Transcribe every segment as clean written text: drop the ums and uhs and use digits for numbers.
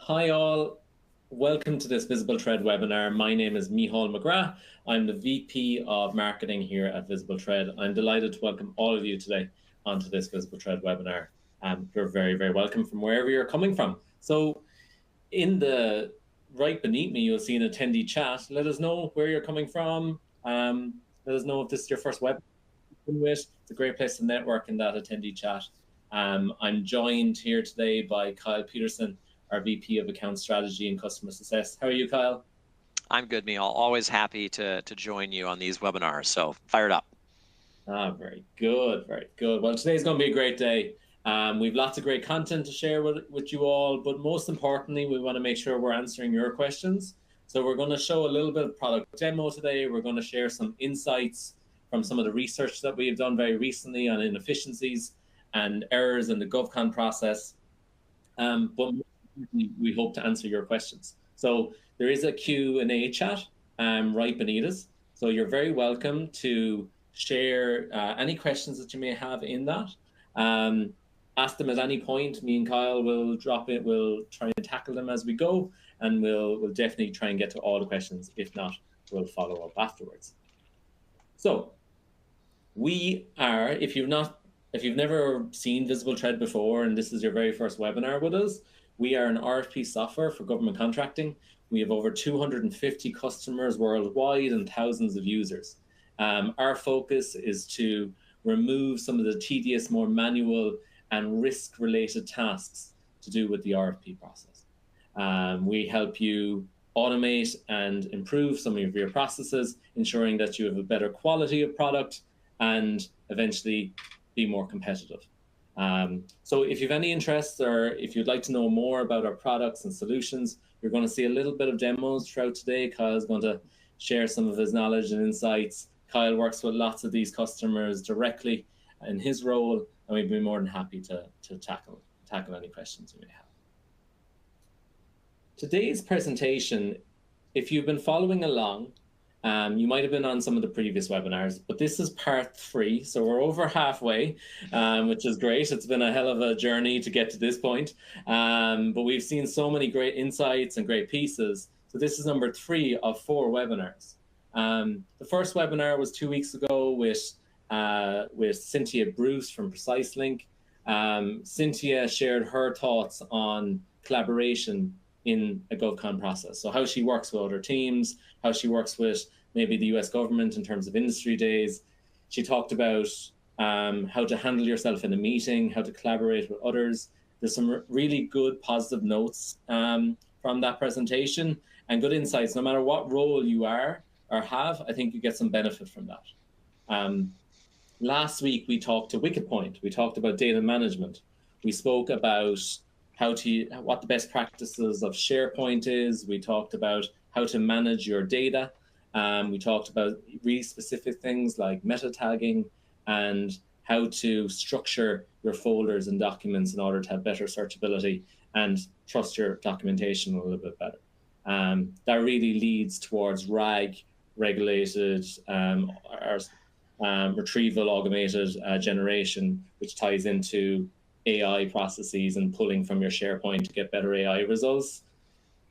Hi all, welcome to this VisibleThread webinar. My name is Micheál McGrath. I'm the VP of Marketing here at VisibleThread. I'm delighted to welcome all of you today onto this VisibleThread webinar. You're very, very welcome from wherever you're coming from. So right beneath me, you'll see an attendee chat. Let us know where you're coming from. Let us know if this is your first webinar. It's a great place to network in that attendee chat. I'm joined here today by Kyle Peterson, our VP of Account Strategy and Customer Success. How are you, Kyle? I'm good, Micheál. Always happy to join you on these webinars, so fired up. Very good, very good. Well, today's going to be a great day. We've lots of great content to share with you all, but most importantly, we want to make sure we're answering your questions. So we're going to show a little bit of product demo today. We're going to share some insights from some of the research that we've done very recently on inefficiencies and errors in the GovCon process. But we hope to answer your questions. So there is a Q&A chat right beneath us. So you're very welcome to share any questions that you may have in that. Ask them at any point. Me and Kyle will drop it. We'll try and tackle them as we go, and we'll definitely try and get to all the questions. If not, we'll follow up afterwards. So we are, if you've never seen VisibleThread before and this is your very first webinar with us, we are an RFP software for government contracting. We have over 250 customers worldwide and thousands of users. Our focus is to remove some of the tedious, more manual and risk-related tasks to do with the RFP process. We help you automate and improve some of your processes, ensuring that you have a better quality of product and eventually be more competitive. So if you have any interest or if you'd like to know more about our products and solutions, you're going to see a little bit of demos throughout today. Kyle's going to share some of his knowledge and insights. Kyle works with lots of these customers directly in his role, and we'd be more than happy to tackle any questions you may have. Today's presentation, if you've been following along, you might have been on some of the previous webinars, but this is part 3, so we're over halfway, which is great. It's been a hell of a journey to get to this point, but we've seen so many great insights and great pieces. So this is number 3 of 4 webinars. The first webinar was 2 weeks ago with Cynthia Bruce from PreciseLink. Cynthia shared her thoughts on collaboration in a GovCon process. So how she works with other teams, how she works with maybe the US government in terms of industry days. She talked about how to handle yourself in a meeting, how to collaborate with others. There's some really good positive notes from that presentation and good insights. No matter what role you are or have, I think you get some benefit from that. Last week, we talked to WickedPoint. We talked about data management. We spoke about what the best practices of SharePoint is. We talked about how to manage your data. We talked about really specific things like meta tagging and how to structure your folders and documents in order to have better searchability and trust your documentation a little bit better. That really leads towards RAG, regulated retrieval augmented generation, which ties into AI processes and pulling from your SharePoint to get better AI results.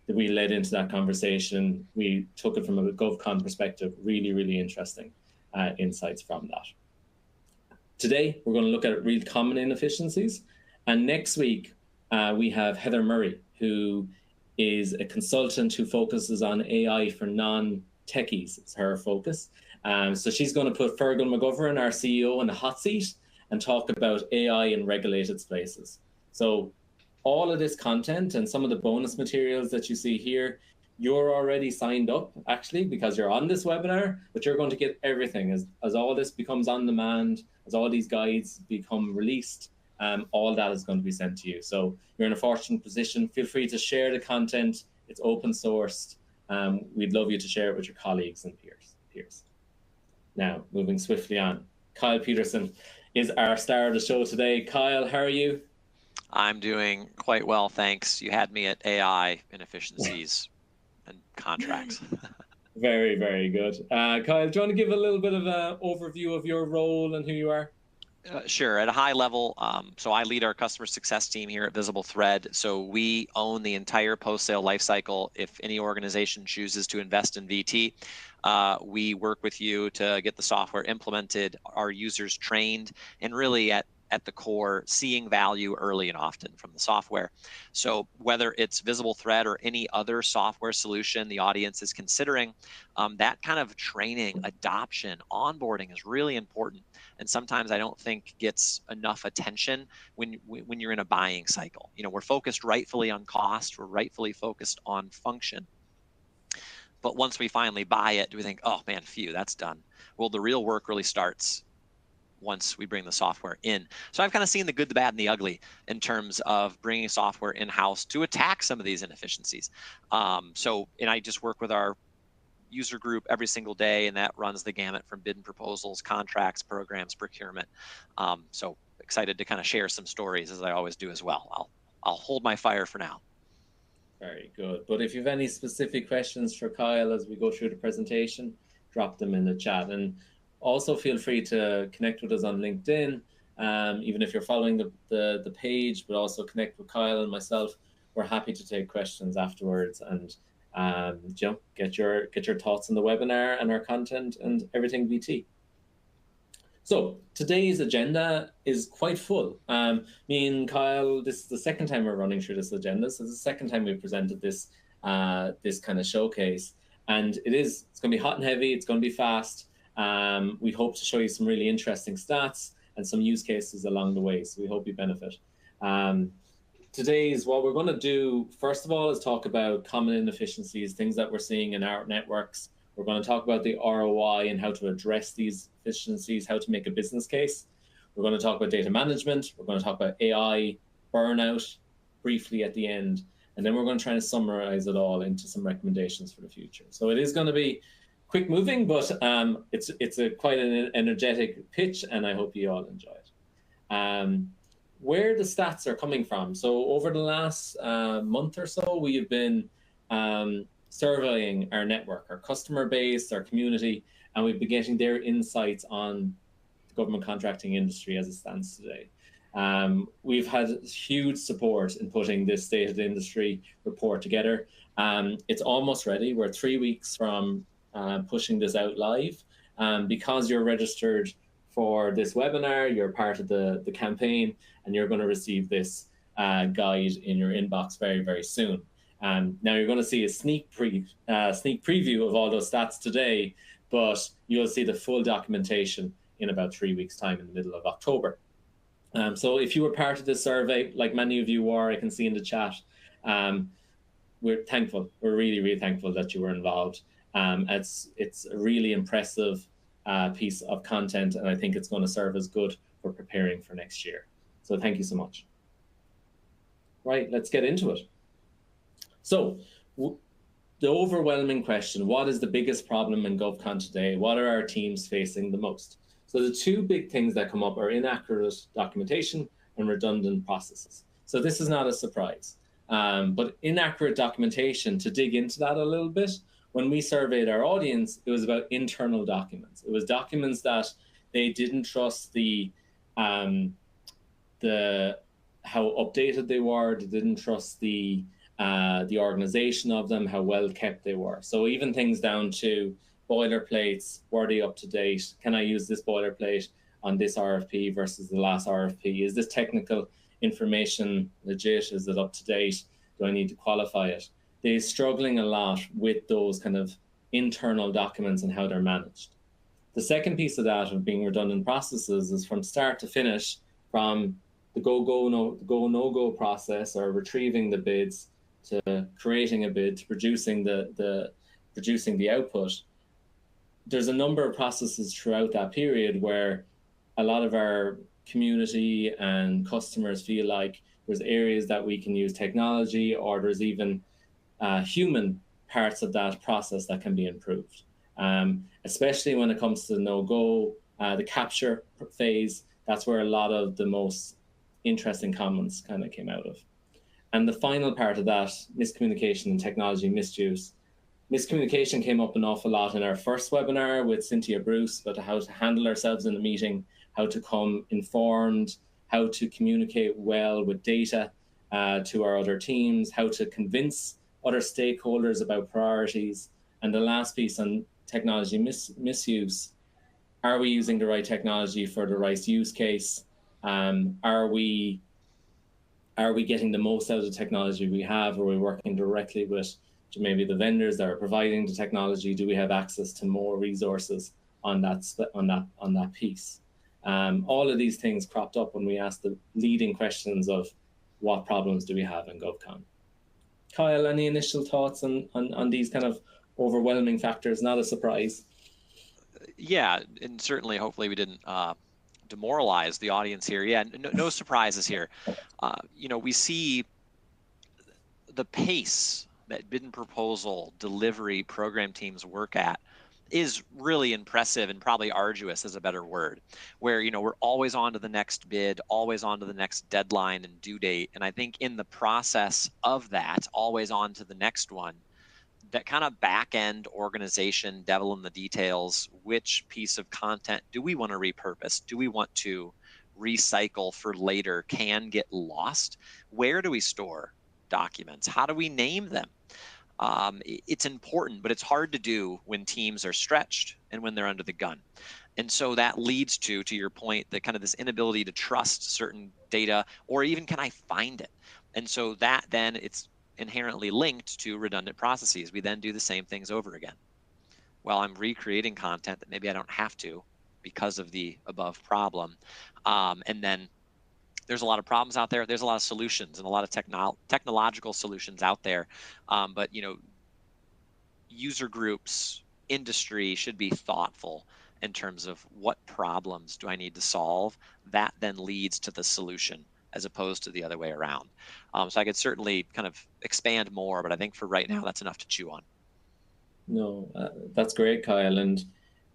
We led into that conversation. We took it from a GovCon perspective. Really, really interesting insights from that. Today, we're going to look at real common inefficiencies. And next week, we have Heather Murray, who is a consultant who focuses on AI for non-techies. It's her focus. So she's going to put Fergal McGovern, our CEO, in the hot seat and talk about AI in regulated spaces. So all of this content and some of the bonus materials that you see here, you're already signed up, actually, because you're on this webinar, but you're going to get everything as all this becomes on demand, as all these guides become released, all that is going to be sent to you. So you're in a fortunate position. Feel free to share the content. It's open sourced. We'd love you to share it with your colleagues and peers. Now, moving swiftly on, Kyle Peterson is our star of the show today. Kyle, how are you? I'm doing quite well, thanks. You had me at AI, inefficiencies, and contracts. Very, very good. Kyle, do you want to give a little bit of an overview of your role and who you are? Sure. At a high level, so I lead our customer success team here at VisibleThread. So we own the entire post-sale lifecycle. If any organization chooses to invest in VT, we work with you to get the software implemented, our users trained, and really at the core, seeing value early and often from the software. So whether it's VisibleThread or any other software solution the audience is considering, that kind of training, adoption, onboarding is really important. And sometimes I don't think gets enough attention when you're in a buying cycle. You know, we're focused rightfully on cost, we're rightfully focused on function. But once we finally buy it, do we think, oh man, phew, that's done? Well, the real work really starts once we bring the software in. So I've kind of seen the good, the bad, and the ugly in terms of bringing software in-house to attack some of these inefficiencies. And I just work with our user group every single day, and that runs the gamut from bid and proposals, contracts, programs, procurement. So excited to kind of share some stories, as I always do as well. I'll hold my fire for now. Very good. But if you have any specific questions for Kyle as we go through the presentation, drop them in the chat. And also feel free to connect with us on LinkedIn, even if you're following the page, but also connect with Kyle and myself. We're happy to take questions afterwards and get your thoughts on the webinar and our content and everything VT. So today's agenda is quite full. Me and Kyle, this is the second time we're running through this agenda. So it's the second time we've presented this this kind of showcase. And it's going to be hot and heavy. It's going to be fast. We hope to show you some really interesting stats and some use cases along the way. So we hope you benefit. What we're going to do, first of all, is talk about common inefficiencies, things that we're seeing in our networks. We're going to talk about the ROI and how to address these efficiencies, how to make a business case. We're going to talk about data management. We're going to talk about AI, burnout, briefly at the end. And then we're going to try to summarize it all into some recommendations for the future. So it is going to be quick moving, but it's quite an energetic pitch, and I hope you all enjoy it. Where the stats are coming from. So over the last month or so, we have been surveying our network, our customer base, our community, and we've been getting their insights on the government contracting industry as it stands today. We've had huge support in putting this State of the Industry report together. It's almost ready. We're 3 weeks from pushing this out live. Because you're registered for this webinar, you're part of the campaign, and you're going to receive this guide in your inbox very, very soon. Now you're going to see a sneak preview of all those stats today, but you'll see the full documentation in about 3 weeks' time in the middle of October. So if you were part of this survey, like many of you were, I can see in the chat, we're thankful. We're really, really thankful that you were involved. It's a really impressive piece of content, and I think it's going to serve as good for preparing for next year. So thank you so much. Right, let's get into it. So the overwhelming question, what is the biggest problem in GovCon today? What are our teams facing the most? So the two big things that come up are inaccurate documentation and redundant processes. So this is not a surprise. But inaccurate documentation, to dig into that a little bit, when we surveyed our audience, it was about internal documents. It was documents that they didn't trust how updated they were. They didn't trust the organization of them, how well kept they were. So even things down to boilerplates, were they up to date? Can I use this boilerplate on this RFP versus the last RFP? Is this technical information legit? Is it up to date? Do I need to qualify it? They're struggling a lot with those kind of internal documents and how they're managed. The second piece of that of being redundant processes is from start to finish, from the no-go process, or retrieving the bids, to creating a bid, to producing the output. There's a number of processes throughout that period where a lot of our community and customers feel like there's areas that we can use technology, or there's even human parts of that process that can be improved. Especially when it comes to the no-go, the capture phase, that's where a lot of the most interesting comments kind of came out of. And the final part of that, miscommunication and technology misuse. Miscommunication came up an awful lot in our first webinar with Cynthia Bruce about how to handle ourselves in a meeting how to come informed, how to communicate well with data to our other teams, how to convince other stakeholders about priorities. And the last piece on technology misuse, are we using the right technology for the right use case? Are we getting the most out of the technology we have? Are we working directly with maybe the vendors that are providing the technology? Do we have access to more resources on that piece? All of these things cropped up when we asked the leading questions of what problems do we have in GovCon. Kyle, any initial thoughts on these kind of overwhelming factors? Not a surprise. Yeah, and certainly, hopefully, we didn't demoralize the audience here. Yeah, no surprises here. We see the pace that bid and proposal delivery program teams work at is really impressive, and probably arduous is a better word, where we're always on to the next bid, always on to the next deadline and due date. And I think in the process of that, always on to the next one, that kind of back end organization, devil in the details, which piece of content do we want to repurpose? Do we want to recycle for later, can get lost? Where do we store documents? How do we name them? It's important, but it's hard to do when teams are stretched and when they're under the gun. And so that leads to your point, that kind of this inability to trust certain data, or even, can I find it? And so that then it's inherently linked to redundant processes. We then do the same things over again. Well, I'm recreating content that maybe I don't have to because of the above problem. And then there's a lot of problems out there. There's a lot of solutions and a lot of technological solutions out there. But user groups, industry should be thoughtful in terms of what problems do I need to solve. That then leads to the solution, as opposed to the other way around. So I could certainly kind of expand more, but I think for right now, that's enough to chew on. No, that's great, Kyle. And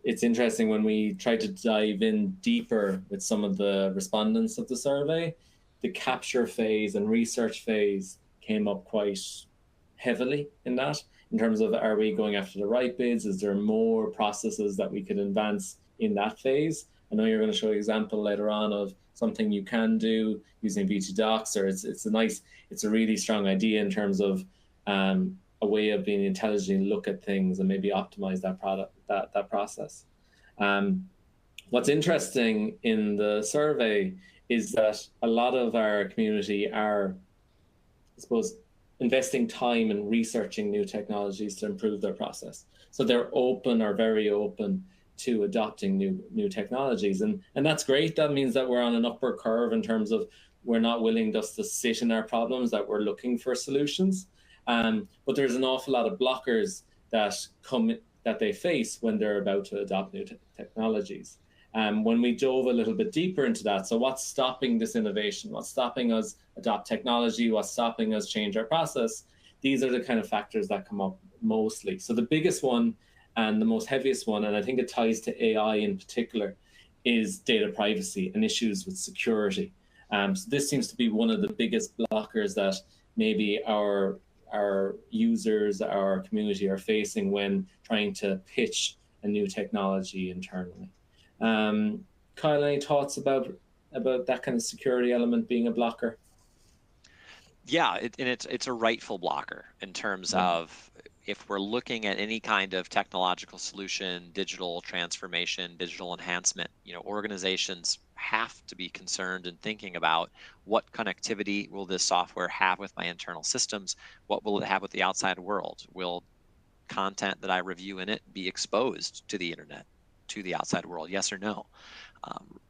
it's interesting, when we tried to dive in deeper with some of the respondents of the survey, the capture phase and research phase came up quite heavily in that, in terms of, are we going after the right bids? Is there more processes that we could advance in that phase? I know you're going to show an example later on of something you can do using VT Docs, or it's a really strong idea in terms of a way of being intelligent, look at things and maybe optimize that process. What's interesting in the survey is that a lot of our community are, I suppose, investing time in researching new technologies to improve their process. So they're open, or very open, to adopting new technologies, and that's great. That means that we're on an upward curve in terms of, we're not willing just to sit in our problems, that we're looking for solutions. But there's an awful lot of blockers that they face when they're about to adopt new technologies. When we dove a little bit deeper into that, so what's stopping this innovation? What's stopping us adopt technology? What's stopping us change our process? These are the kind of factors that come up mostly. So the biggest one and the most heaviest one, and I think it ties to AI in particular, is data privacy and issues with security. So this seems to be one of the biggest blockers that maybe our users, our community are facing when trying to pitch a new technology internally. Kyle, any thoughts about that kind of security element being a blocker? Yeah, it's a rightful blocker in terms of, if we're looking at any kind of technological solution, digital transformation, digital enhancement, organizations have to be concerned and thinking about, what connectivity will this software have with my internal systems? What will it have with the outside world? Will content that I review in it be exposed to the internet, to the outside world? Yes or no?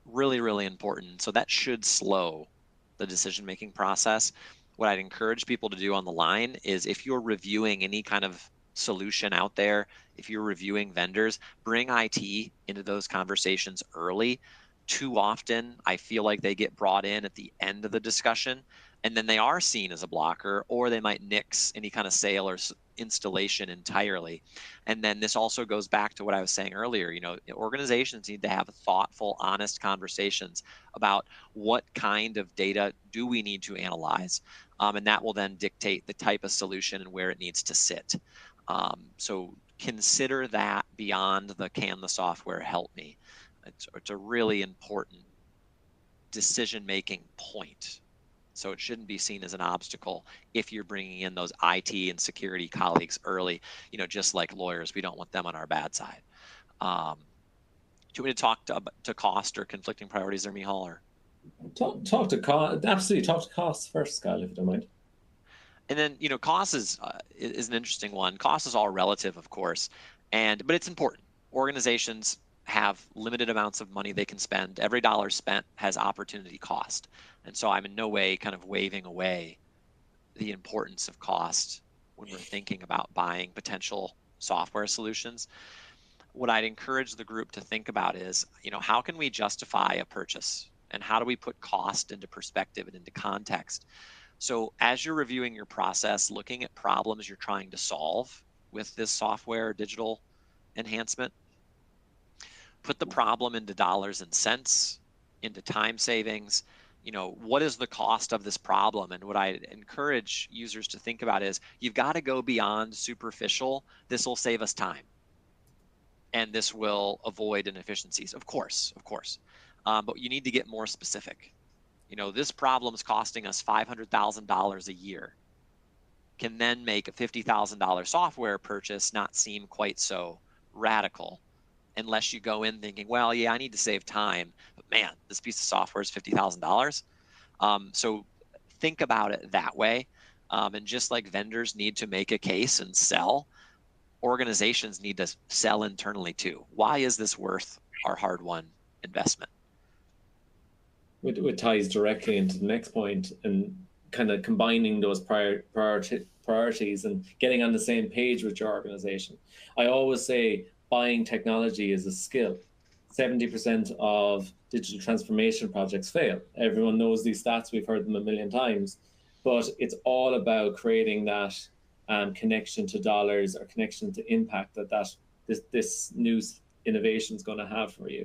Really, really important. So that should slow the decision-making process. What I'd encourage people to do on the line is, if you're reviewing any kind of solution out there, if you're reviewing vendors, bring IT into those conversations early. Too often, I feel like they get brought in at the end of the discussion, and then they are seen as a blocker, or they might nix any kind of sale or installation entirely. And then this also goes back to what I was saying earlier. Organizations need to have thoughtful, honest conversations about, what kind of data do we need to analyze, and that will then dictate the type of solution and where it needs to sit. So consider that beyond the, can the software help me? It's a really important decision-making point. So it shouldn't be seen as an obstacle if you're bringing in those IT and security colleagues early. Just like lawyers, we don't want them on our bad side. Do you want me to talk to cost or conflicting priorities there, Mihal? Or talk to cost. Absolutely, talk to costs first, Kyle, if you don't mind. And then cost is an interesting one. Cost is all relative, of course, but it's important. Organizations have limited amounts of money they can spend. Every dollar spent has opportunity cost. And so I'm in no way kind of waving away the importance of cost when we're thinking about buying potential software solutions. What I'd encourage the group to think about is, how can we justify a purchase? And how do we put cost into perspective and into context? So as you're reviewing your process, looking at problems you're trying to solve with this software or digital enhancement, put the problem into dollars and cents, into time savings. What is the cost of this problem? And what I encourage users to think about is, you've got to go beyond superficial. This will save us time, and this will avoid inefficiencies. Of course. But you need to get more specific. This problem is costing us $500,000 a year. Can then make a $50,000 software purchase not seem quite so radical, unless you go in thinking, well, yeah, I need to save time, but man, this piece of software is $50,000. So think about it that way. And just like vendors need to make a case and sell, organizations need to sell internally too. Why is this worth our hard-won investment? It ties directly into the next point, and kind of combining those priorities and getting on the same page with your organization. I always say buying technology is a skill. 70% of digital transformation projects fail. Everyone knows these stats. We've heard them a million times. But it's all about creating that connection to dollars, or connection to impact that this new innovation is going to have for you.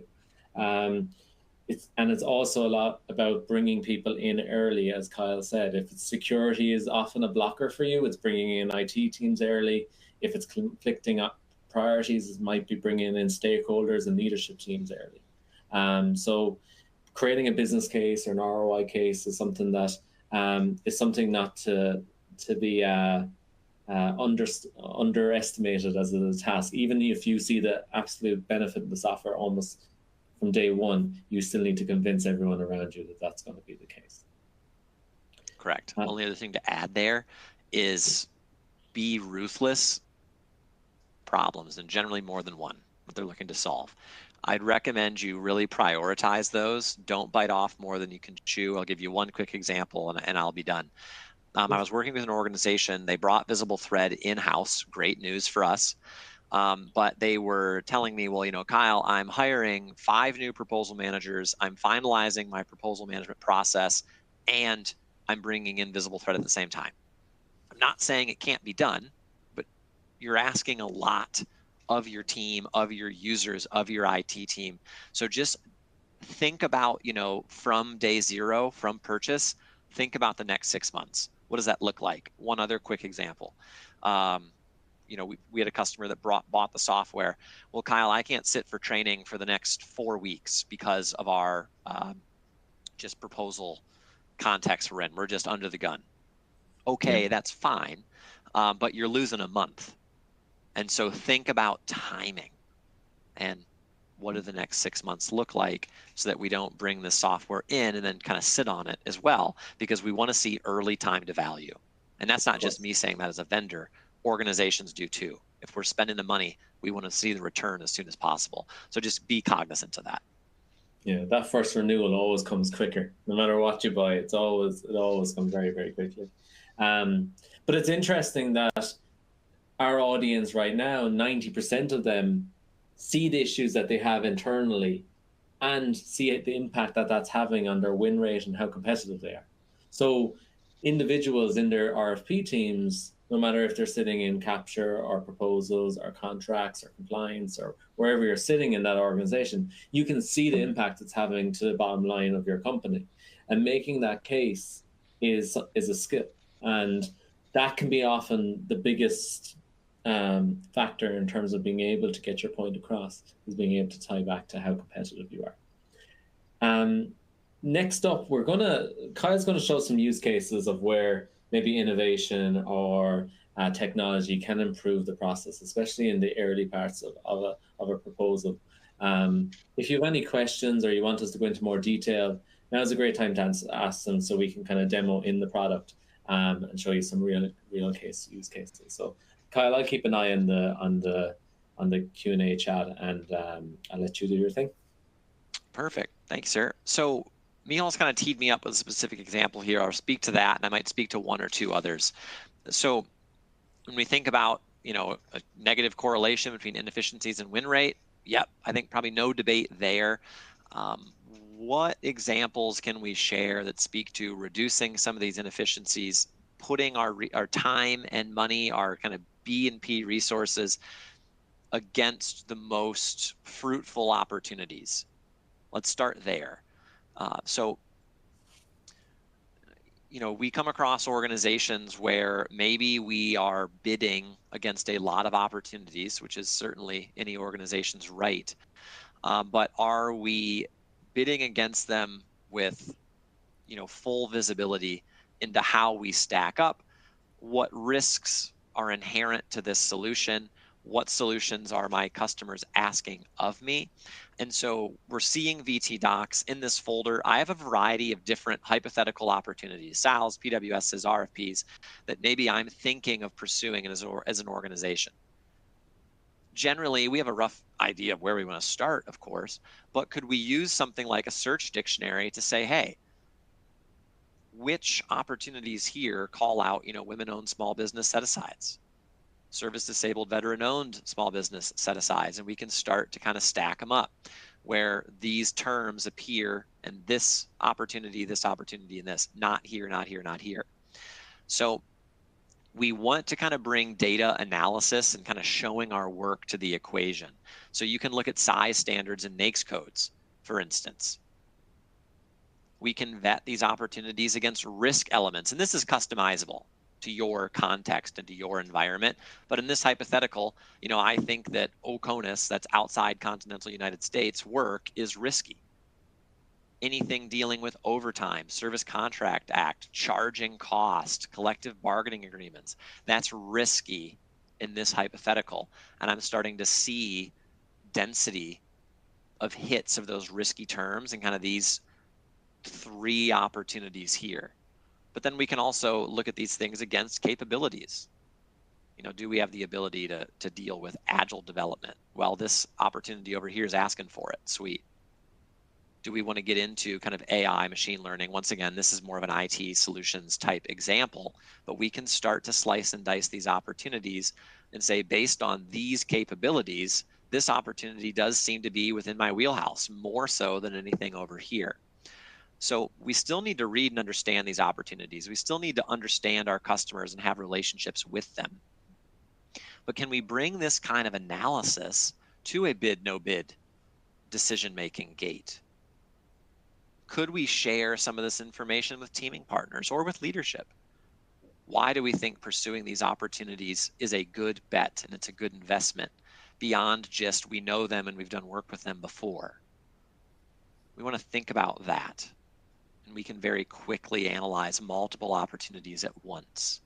It's also a lot about bringing people in early, as Kyle said. If security is often a blocker for you, it's bringing in IT teams early. If it's conflicting priorities, it might be bringing in stakeholders and leadership teams early. So creating a business case or an ROI case is something that is something not to be underestimated as a task. Even if you see the absolute benefit of the software almost from day one, you still need to convince everyone around you that that's going to be the case. Correct. Only other thing to add there is be ruthless. Problems, and generally more than one, what they're looking to solve. I'd recommend you really prioritize those. Don't bite off more than you can chew. I'll give you one quick example, and I'll be done. I was working with an organization. They brought VisibleThread in-house. Great news for us. But they were telling me, well, Kyle, I'm hiring 5 new proposal managers. I'm finalizing my proposal management process, and I'm bringing in VisibleThread at the same time. I'm not saying it can't be done, but you're asking a lot of your team, of your users, of your IT team. So just think about, from day 0, from purchase, think about the next 6 months. What does that look like? One other quick example. We had a customer that bought the software. Well, Kyle, I can't sit for training for the next 4 weeks because of our just proposal context we're in. We're just under the gun. Okay, that's fine, but you're losing a month. And so think about timing and what do the next 6 months look like, so that we don't bring this software in and then kind of sit on it as well, because we want to see early time to value. And that's not just me saying that as a vendor. Organizations do too. If we're spending the money, we want to see the return as soon as possible. So just be cognizant of that. Yeah, that first renewal always comes quicker. No matter what you buy, it always comes very, very quickly. But it's interesting that our audience right now, 90% of them see the issues that they have internally and see the impact that that's having on their win rate and how competitive they are. So individuals in their RFP teams, no matter if they're sitting in capture or proposals or contracts or compliance or wherever you're sitting in that organization, you can see the impact it's having to the bottom line of your company. And making that case is a skill. And that can be often the biggest factor in terms of being able to get your point across is being able to tie back to how competitive you are. Next up, Kyle's gonna show some use cases of where maybe innovation or technology can improve the process, especially in the early parts of a proposal. If you have any questions or you want us to go into more detail, now's a great time to ask them so we can kind of demo in the product and show you some real use cases. So Kyle, I'll keep an eye on the Q&A chat, and I'll let you do your thing. Perfect. Thanks, sir. So Mihal's kind of teed me up with a specific example here. I'll speak to that, and I might speak to one or two others. So when we think about, a negative correlation between inefficiencies and win rate, yep, I think probably no debate there. What examples can we share that speak to reducing some of these inefficiencies, putting our time and money, our kind of B&P resources against the most fruitful opportunities? Let's start there. We come across organizations where maybe we are bidding against a lot of opportunities, which is certainly any organization's right. But are we bidding against them with, full visibility into how we stack up? What risks are inherent to this solution? What solutions are my customers asking of me? And so we're seeing VT docs in this folder. I have a variety of different hypothetical opportunities, SALs, PWSs, RFPs, that maybe I'm thinking of pursuing as an organization. Generally, we have a rough idea of where we want to start, of course, but could we use something like a search dictionary to say, hey, which opportunities here call out, women-owned small business set-asides, service-disabled veteran-owned small business set-asides, and we can start to kind of stack them up where these terms appear, and this opportunity, and this, not here, not here, not here. So we want to kind of bring data analysis and kind of showing our work to the equation. So you can look at size standards and NAICS codes, for instance. We can vet these opportunities against risk elements, and this is customizable to your context and to your environment. But in this hypothetical, I think that OCONUS, that's outside continental United States, work is risky. Anything dealing with overtime, Service Contract Act, charging cost, collective bargaining agreements, that's risky in this hypothetical. And I'm starting to see density of hits of those risky terms and kind of these three opportunities here. But then we can also look at these things against capabilities. Do we have the ability to deal with agile development? Well, this opportunity over here is asking for it. Sweet. Do we want to get into kind of AI, machine learning? Once again, this is more of an IT solutions type example, but we can start to slice and dice these opportunities and say, based on these capabilities, this opportunity does seem to be within my wheelhouse, more so than anything over here. So we still need to read and understand these opportunities. We still need to understand our customers and have relationships with them. But can we bring this kind of analysis to a bid, no bid decision-making gate? Could we share some of this information with teaming partners or with leadership? Why do we think pursuing these opportunities is a good bet and it's a good investment beyond just we know them and we've done work with them before? We want to think about that. And we can very quickly analyze multiple opportunities at once.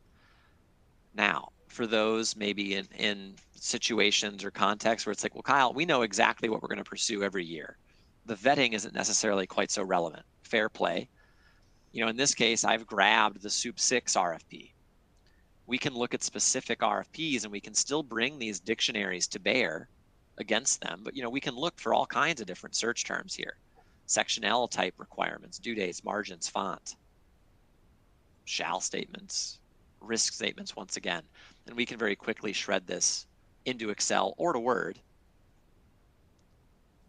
Now, for those maybe in situations or contexts where it's like, well, Kyle, we know exactly what we're going to pursue every year. The vetting isn't necessarily quite so relevant. Fair play. In this case, I've grabbed the Soup 6 RFP. We can look at specific RFPs and we can still bring these dictionaries to bear against them. But, we can look for all kinds of different search terms here. Section L type requirements, due dates, margins, font, shall statements, risk statements once again. And we can very quickly shred this into Excel or to Word,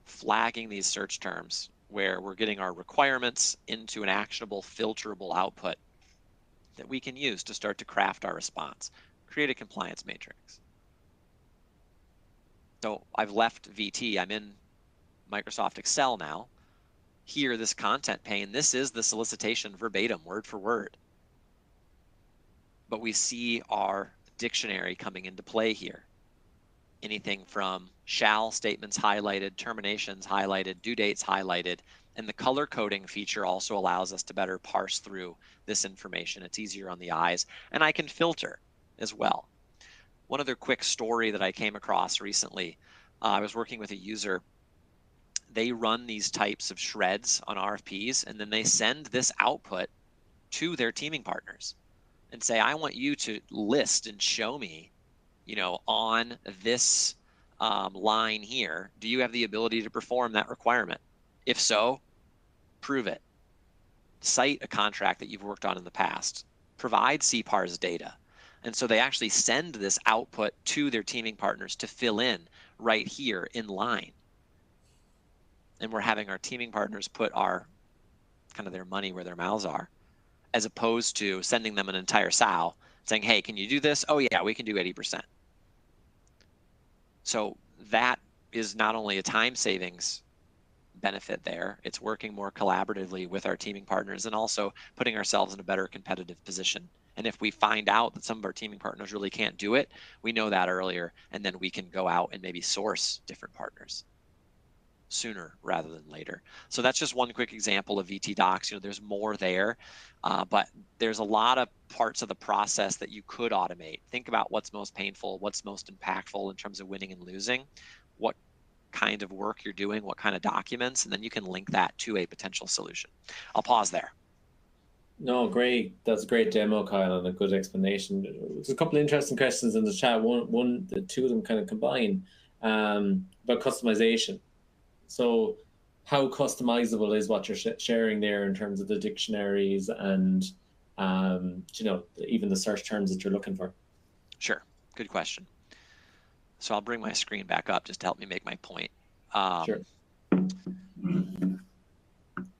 flagging these search terms where we're getting our requirements into an actionable, filterable output that we can use to start to craft our response, create a compliance matrix. So I've left VT, I'm in Microsoft Excel now. Here, this content pane, this is the solicitation verbatim, word for word. But we see our dictionary coming into play here. Anything from shall statements highlighted, terminations highlighted, due dates highlighted, and the color coding feature also allows us to better parse through this information. It's easier on the eyes, and I can filter as well. One other quick story that I came across recently, I was working with a user. They run these types of shreds on RFPs, and then they send this output to their teaming partners and say, I want you to list and show me, on this line here, do you have the ability to perform that requirement? If so, prove it. Cite a contract that you've worked on in the past. Provide CPARS data. And so they actually send this output to their teaming partners to fill in right here in line. And we're having our teaming partners put their money where their mouths are, as opposed to sending them an entire SOW saying, hey, can you do this? Oh yeah, we can do 80%. So that is not only a time savings benefit there, it's working more collaboratively with our teaming partners and also putting ourselves in a better competitive position. And if we find out that some of our teaming partners really can't do it, we know that earlier, and then we can go out and maybe source different partners sooner rather than later. So that's just one quick example of VT Docs. There's more there, but there's a lot of parts of the process that you could automate. Think about what's most painful, what's most impactful in terms of winning and losing, what kind of work you're doing, what kind of documents, and then you can link that to a potential solution. I'll pause there. No, great. That's a great demo, Kyle, and a good explanation. There's a couple of interesting questions in the chat. The two of them kind of combine about customization. So how customizable is what you're sharing there in terms of the dictionaries and, even the search terms that you're looking for? Sure. Good question. So I'll bring my screen back up just to help me make my point. Sure.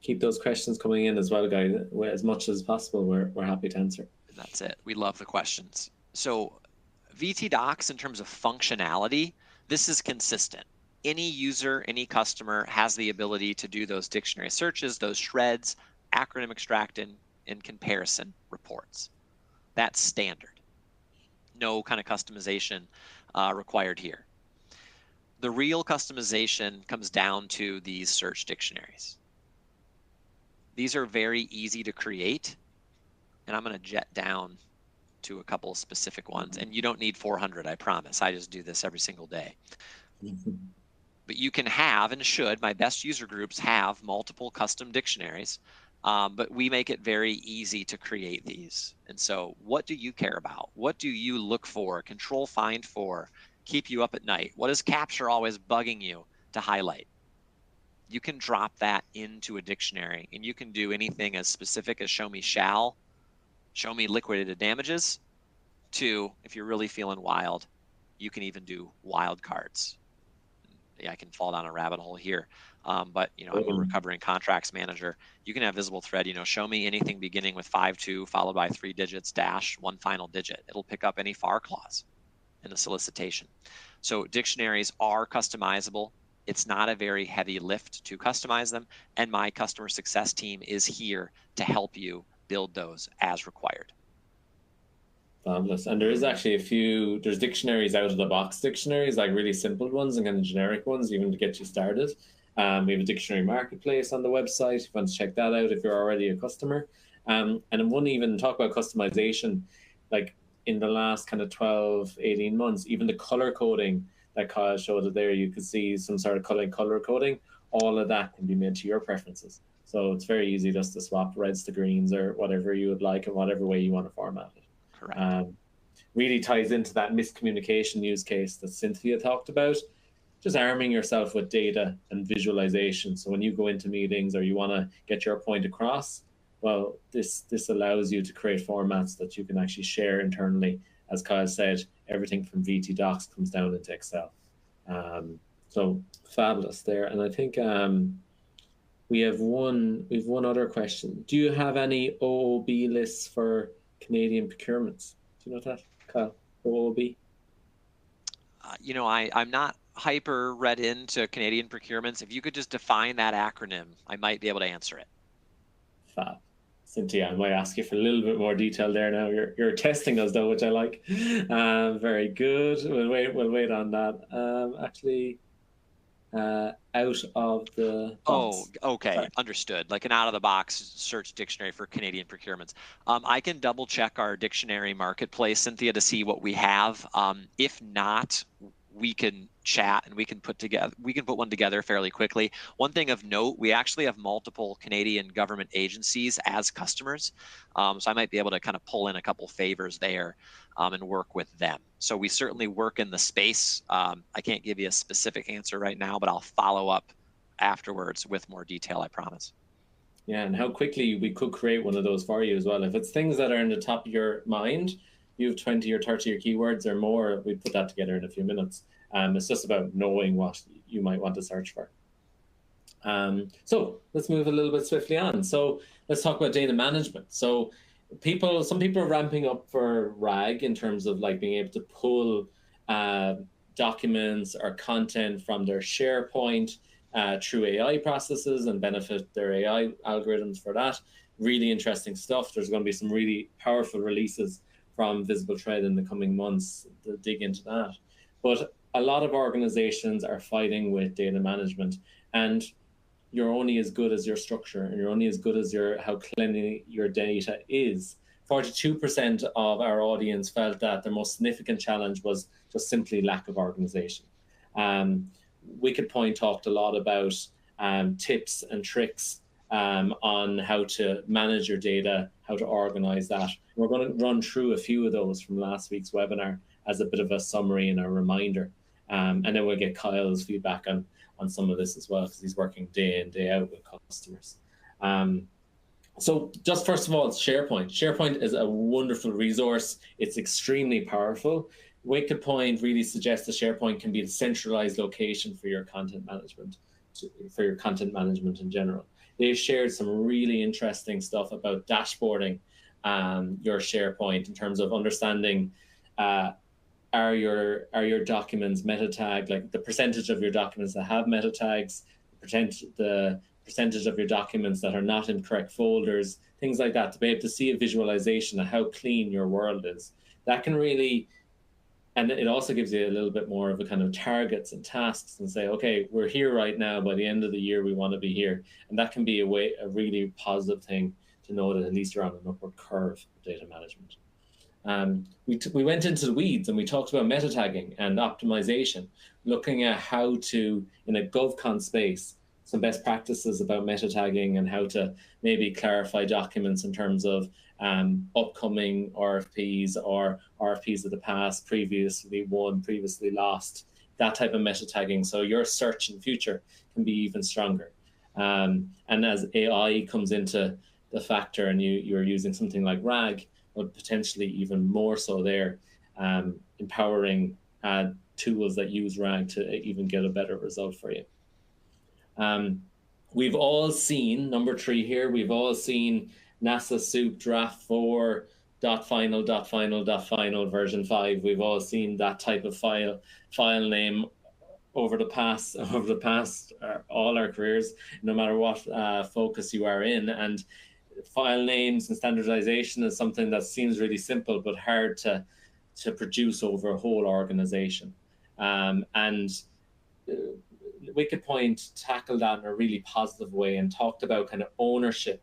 Keep those questions coming in as well, guys. As much as possible, we're happy to answer. That's it. We love the questions. So VT Docs, in terms of functionality, this is consistent. Any user, any customer has the ability to do those dictionary searches, those shreds, acronym extract, and comparison reports. That's standard. No kind of customization required here. The real customization comes down to these search dictionaries. These are very easy to create, and I'm going to jet down to a couple of specific ones. And you don't need 400, I promise. I just do this every single day. But you can have and should, my best user groups have multiple custom dictionaries, but we make it very easy to create these. And so what do you care about? What do you look for, control find for, keep you up at night? What is capture always bugging you to highlight? You can drop that into a dictionary, and you can do anything as specific as show me shall, show me liquidated damages, to, if you're really feeling wild, you can even do wildcards. Yeah, I can fall down a rabbit hole here, but I'm a recovering contracts manager. You can have VisibleThread, show me anything beginning with 5-2 followed by 3 digits dash one final digit. It'll pick up any FAR clause in the solicitation. So dictionaries are customizable. It's not a very heavy lift to customize them, and my customer success team is here to help you build those as required. Fabulous. And there is actually there's dictionaries out of the box dictionaries, like really simple ones and kind of generic ones, even to get you started. We have a dictionary marketplace on the website if you want to check that out if you're already a customer. And I wouldn't even talk about customization, like in the last kind of 12, 18 months, even the color coding that Kyle showed it there, you could see some sort of color coding. All of that can be made to your preferences. So it's very easy just to swap reds to greens or whatever you would like in whatever way you want to format it. Correct. Really ties into that miscommunication use case that Cynthia talked about, just arming yourself with data and visualization. So when you go into meetings or you want to get your point across, well, this allows you to create formats that you can actually share internally. As Kyle said, everything from VT Docs comes down into Excel. So fabulous there. And I think we have one other question. Do you have any OOB lists for Canadian procurements? Do you know that, Kyle? OOB? I'm not hyper read into Canadian procurements. If you could just define that acronym, I might be able to answer it. Fab. Cynthia, I might ask you for a little bit more detail there now. You're testing us though, which I like. Very good. We'll wait on that. Actually, out of the box. Oh, okay, Sorry. understood. Like an out-of-the-box search dictionary for Canadian procurements. I can double check our dictionary marketplace, Cynthia, to see what we have. If not, we can chat and we can put one together fairly quickly. One thing of note, we actually have multiple Canadian government agencies as customers, so I might be able to kind of pull in a couple favors there and work with them. So we certainly work in the space. I can't give you a specific answer right now, but I'll follow up afterwards with more detail, I promise. Yeah, and how quickly we could create one of those for you as well. If it's things that are in the top of your mind, you have 20 or 30 keywords or more, we put that together in a few minutes. It's just about knowing what you might want to search for. So let's move a little bit swiftly on. So let's talk about data management. So some people are ramping up for RAG in terms of like being able to pull documents or content from their SharePoint through AI processes and benefit their AI algorithms for that. Really interesting stuff. There's going to be some really powerful releases from VisibleThread in the coming months to dig into that. But a lot of organizations are fighting with data management, and you're only as good as your structure, and you're only as good as how clean your data is. 42% of our audience felt that their most significant challenge was just simply lack of organization. Wicked Point talked a lot about tips and tricks on how to manage your data, how to organize that. We're going to run through a few of those from last week's webinar as a bit of a summary and a reminder. And then we'll get Kyle's feedback on some of this as well, because he's working day in, day out with customers. So just first of all, SharePoint. SharePoint is a wonderful resource. It's extremely powerful. Wicked Point really suggests that SharePoint can be the centralized location for your content management, in general. They've shared some really interesting stuff about dashboarding your SharePoint in terms of understanding are your documents meta tagged, like the percentage of your documents that have meta tags, the percentage of your documents that are not in correct folders, things like that, to be able to see a visualization of how clean your world is. That can really, and it also gives you a little bit more of a kind of targets and tasks and say, okay, we're here right now. By the end of the year, we want to be here. And that can be a really positive thing to know that at least you're on an upward curve of data management. We went into the weeds and we talked about meta tagging and optimization, looking at how to, in a GovCon space, some best practices about meta tagging and how to maybe clarify documents in terms of upcoming RFPs or RFPs of the past, previously won, previously lost, that type of meta tagging. So your search in future can be even stronger. And as AI comes into the factor and you're using something like RAG, but potentially even more so there, empowering tools that use RAG to even get a better result for you. We've all seen, number 3 here, we've all seen NASA SOUP draft 4, .final version 5. We've all seen that type of file name over the past all our careers, no matter what focus you are in. And file names and standardization is something that seems really simple but hard to produce over a whole organization. Wicked Point tackled that in a really positive way and talked about kind of ownership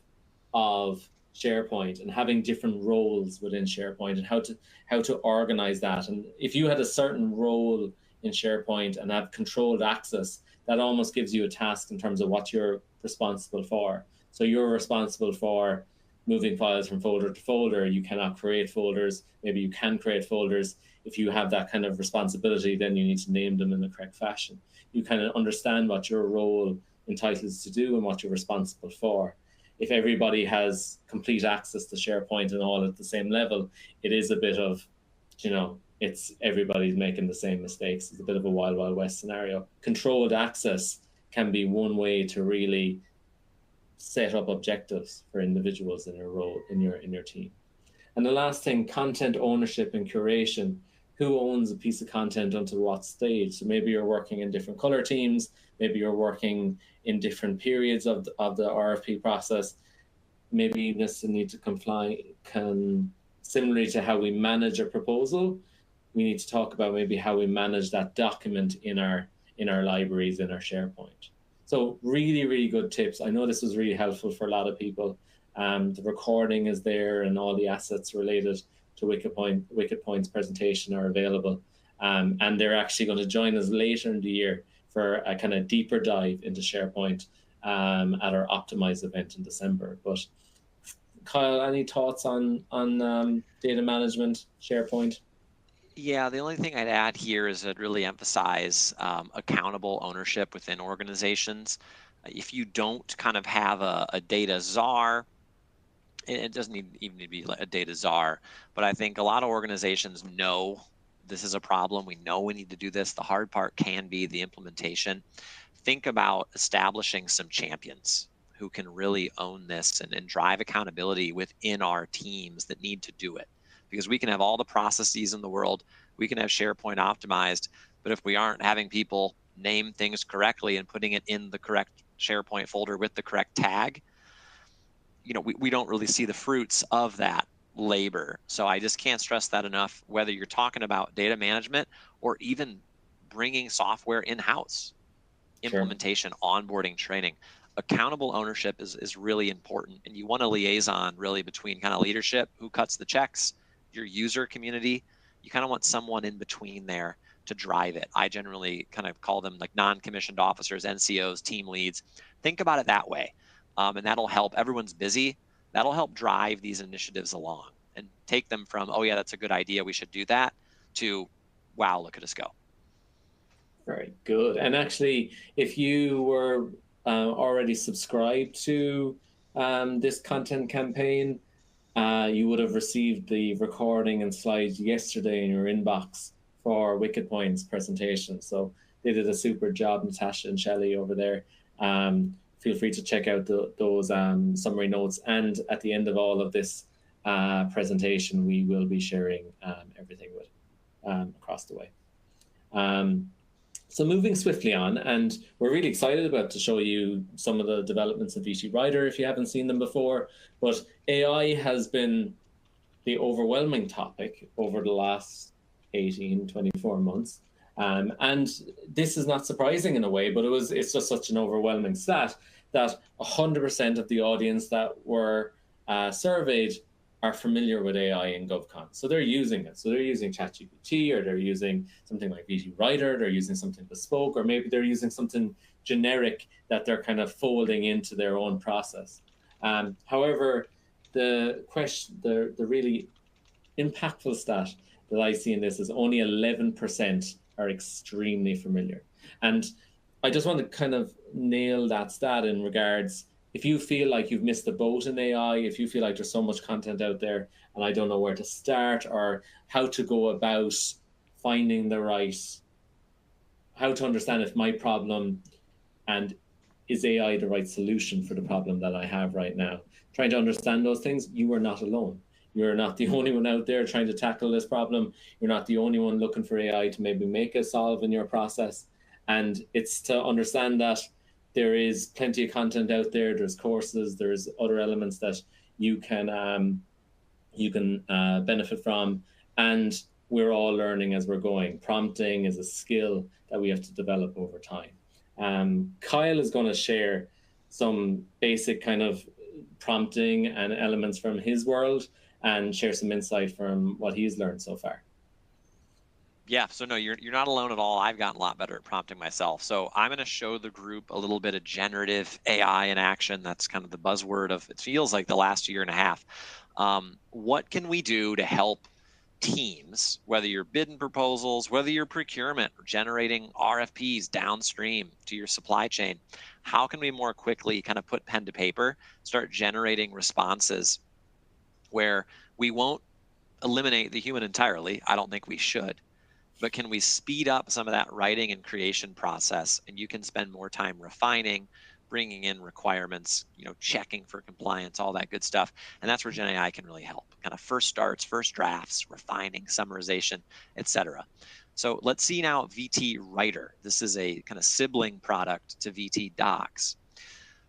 of SharePoint and having different roles within SharePoint and how to organize that. And if you had a certain role in SharePoint and have controlled access, that almost gives you a task in terms of what you're responsible for. So you're responsible for moving files from folder to folder. You cannot create folders. Maybe you can create folders. If you have that kind of responsibility, then you need to name them in the correct fashion. You kind of understand what your role entitles to do and what you're responsible for. If everybody has complete access to SharePoint and all at the same level, it is a bit of, it's everybody's making the same mistakes. It's a bit of a Wild Wild West scenario. Controlled access can be one way to really set up objectives for individuals in your role, in your team. And the last thing, content ownership and curation. Who owns a piece of content until what stage? So maybe you're working in different color teams, maybe you're working in different periods of the RFP process. maybe necessarily need to similarly to how we manage a proposal, we need to talk about maybe how we manage that document in our libraries, in our SharePoint. So really, really good tips. I know this was really helpful for a lot of people. The recording is there, and all the assets related to WickedPoint's presentation are available. And they're actually going to join us later in the year for a kind of deeper dive into SharePoint at our Optimize event in December. But Kyle, any thoughts on data management, SharePoint? Yeah, the only thing I'd add here is I'd really emphasize accountable ownership within organizations. If you don't kind of have a data czar, it doesn't even need to be a data czar, but I think a lot of organizations know this is a problem. We know we need to do this. The hard part can be the implementation. Think about establishing some champions who can really own this and drive accountability within our teams that need to do it. Because we can have all the processes in the world, we can have SharePoint optimized, but if we aren't having people name things correctly and putting it in the correct SharePoint folder with the correct tag, we don't really see the fruits of that labor. So I just can't stress that enough, whether you're talking about data management or even bringing software in-house, implementation, onboarding, training. Accountable ownership is really important, and you want a liaison really between kind of leadership, who cuts the checks, your user community. You kind of want someone in between there to drive it. I generally kind of call them like non-commissioned officers, NCOs, team leads. Think about it that way, and that'll help. Everyone's busy. That'll help drive these initiatives along and take them from, oh yeah, that's a good idea, we should do that, to, wow, look at us go. Very good. And actually, if you were already subscribed to this content campaign, you would have received the recording and slides yesterday in your inbox for WickedPoint's presentation. So they did a super job, Natasha and Shelley over there. Feel free to check out those summary notes. And at the end of all of this presentation, we will be sharing everything with across the way. So moving swiftly on, and we're really excited about to show you some of the developments of VT Writer if you haven't seen them before, but AI has been the overwhelming topic over the last 18, 24 months. And this is not surprising in a way, but it's just such an overwhelming stat that 100% of the audience that were surveyed are familiar with AI in GovCon. So they're using it. So they're using ChatGPT, or they're using something like VT Writer, they're using something bespoke, or maybe they're using something generic that they're kind of folding into their own process. However, the really impactful stat that I see in this is only 11% are extremely familiar. And I just want to kind of nail that stat in regards, if you feel like you've missed the boat in AI, if you feel like there's so much content out there and I don't know where to start or how to go about finding how to understand if my problem and is AI the right solution for the problem that I have right now, trying to understand those things, you are not alone. You're not the only one out there trying to tackle this problem. You're not the only one looking for AI to maybe make a solve in your process. And it's to understand that there is plenty of content out there. There's courses, there's other elements that you can benefit from. And we're all learning as we're going. Prompting is a skill that we have to develop over time. Kyle is going to share some basic kind of prompting and elements from his world and share some insight from what he's learned so far. Yeah, so no, you're not alone at all. I've gotten a lot better at prompting myself. So I'm going to show the group a little bit of generative AI in action. That's kind of the buzzword of, it feels like the last year and a half. What can we do to help teams, whether you're bidding proposals, whether you're procurement or generating RFPs downstream to your supply chain? How can we more quickly kind of put pen to paper, start generating responses where we won't eliminate the human entirely? I don't think we should. But can we speed up some of that writing and creation process? And you can spend more time refining, bringing in requirements, checking for compliance, all that good stuff. And that's where Gen AI can really help. Kind of first starts, first drafts, refining, summarization, etc. So let's see now VT Writer. This is a kind of sibling product to VT Docs.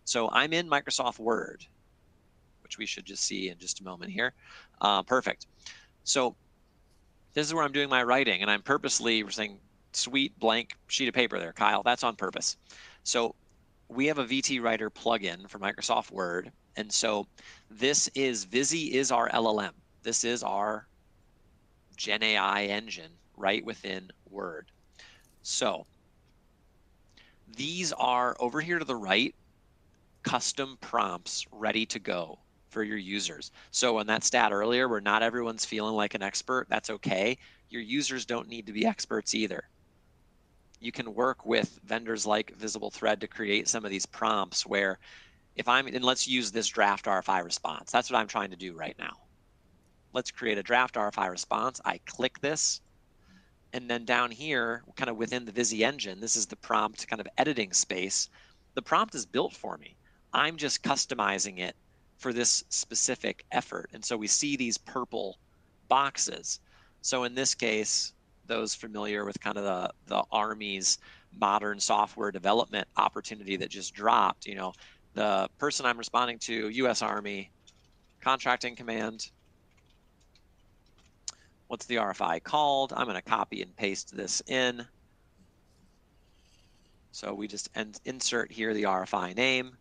So I'm in Microsoft Word. which we should just see in just a moment here. Perfect. So this is where I'm doing my writing, and I'm purposely saying sweet blank sheet of paper there, Kyle. That's on purpose. So we have a VT Writer plugin for Microsoft Word, and so this is Visi is our LLM. This is our Gen AI engine right within Word. So these are over here to the right, custom prompts ready to go for your users. So in that stat earlier where not everyone's feeling like an expert, that's okay. Your users don't need to be experts either. You can work with vendors like VisibleThread to create some of these prompts where and let's use this draft RFI response. That's what I'm trying to do right now. Let's create a draft RFI response. I click this, and then down here, kind of within the Visi engine, this is the prompt kind of editing space. The prompt is built for me. I'm just customizing it for this specific effort. And so we see these purple boxes. So in this case, those familiar with kind of the Army's modern software development opportunity that just dropped, you know, the person I'm responding to, U.S. Army, Contracting Command. What's the RFI called? I'm going to copy and paste this in. So we just insert here the RFI name.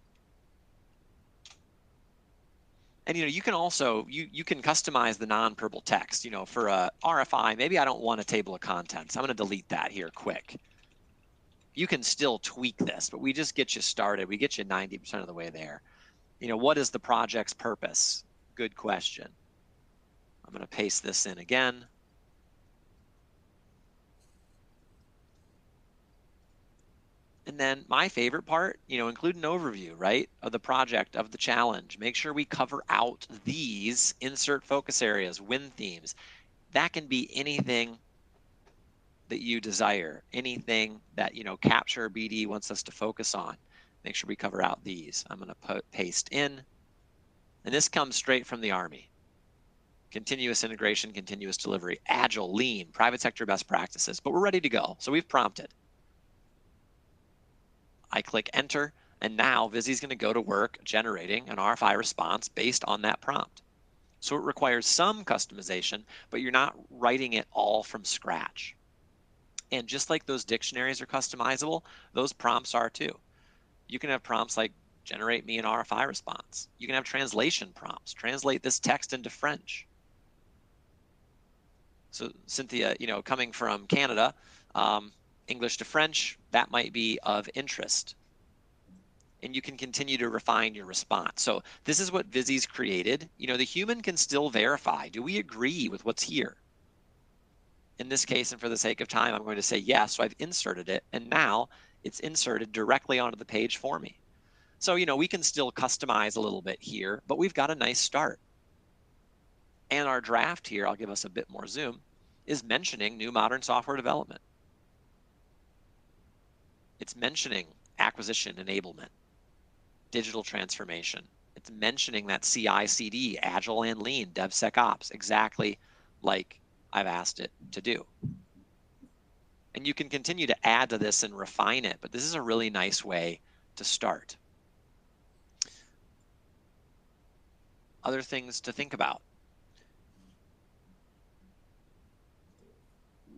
And, you know, you can also, you can customize the non-purple text, you know, for a RFI. Maybe I don't want a table of contents. I'm going to delete that here quick. You can still tweak this, but we just get you started. We get you 90% of the way there. You know, what is the project's purpose? Good question. I'm going to paste this in again. And then my favorite part, you know, include an overview, right, of the project, of the challenge. Make sure we cover out these insert focus areas, win themes. That can be anything that you desire, anything that, you know, Capture BD wants us to focus on. Make sure we cover out these. I'm going to paste in. And this comes straight from the Army. Continuous integration, continuous delivery, agile, lean, private sector best practices. But we're ready to go. So we've prompted. I click enter, and now Visi's going to go to work generating an RFI response based on that prompt. So it requires some customization, but you're not writing it all from scratch. And just like those dictionaries are customizable, those prompts are too. You can have prompts like generate me an RFI response. You can have translation prompts, translate this text into French. So Cynthia, you know, coming from Canada, English to French, that might be of interest. And you can continue to refine your response. So this is what Visi's created. You know, the human can still verify. Do we agree with what's here? In this case, and for the sake of time, I'm going to say yes. So I've inserted it, and now it's inserted directly onto the page for me. So, you know, we can still customize a little bit here, but we've got a nice start. And our draft here, I'll give us a bit more zoom, is mentioning new modern software development. It's mentioning acquisition enablement, digital transformation. It's mentioning that CI/CD, agile and lean, DevSecOps, exactly like I've asked it to do. And you can continue to add to this and refine it, but this is a really nice way to start. Other things to think about.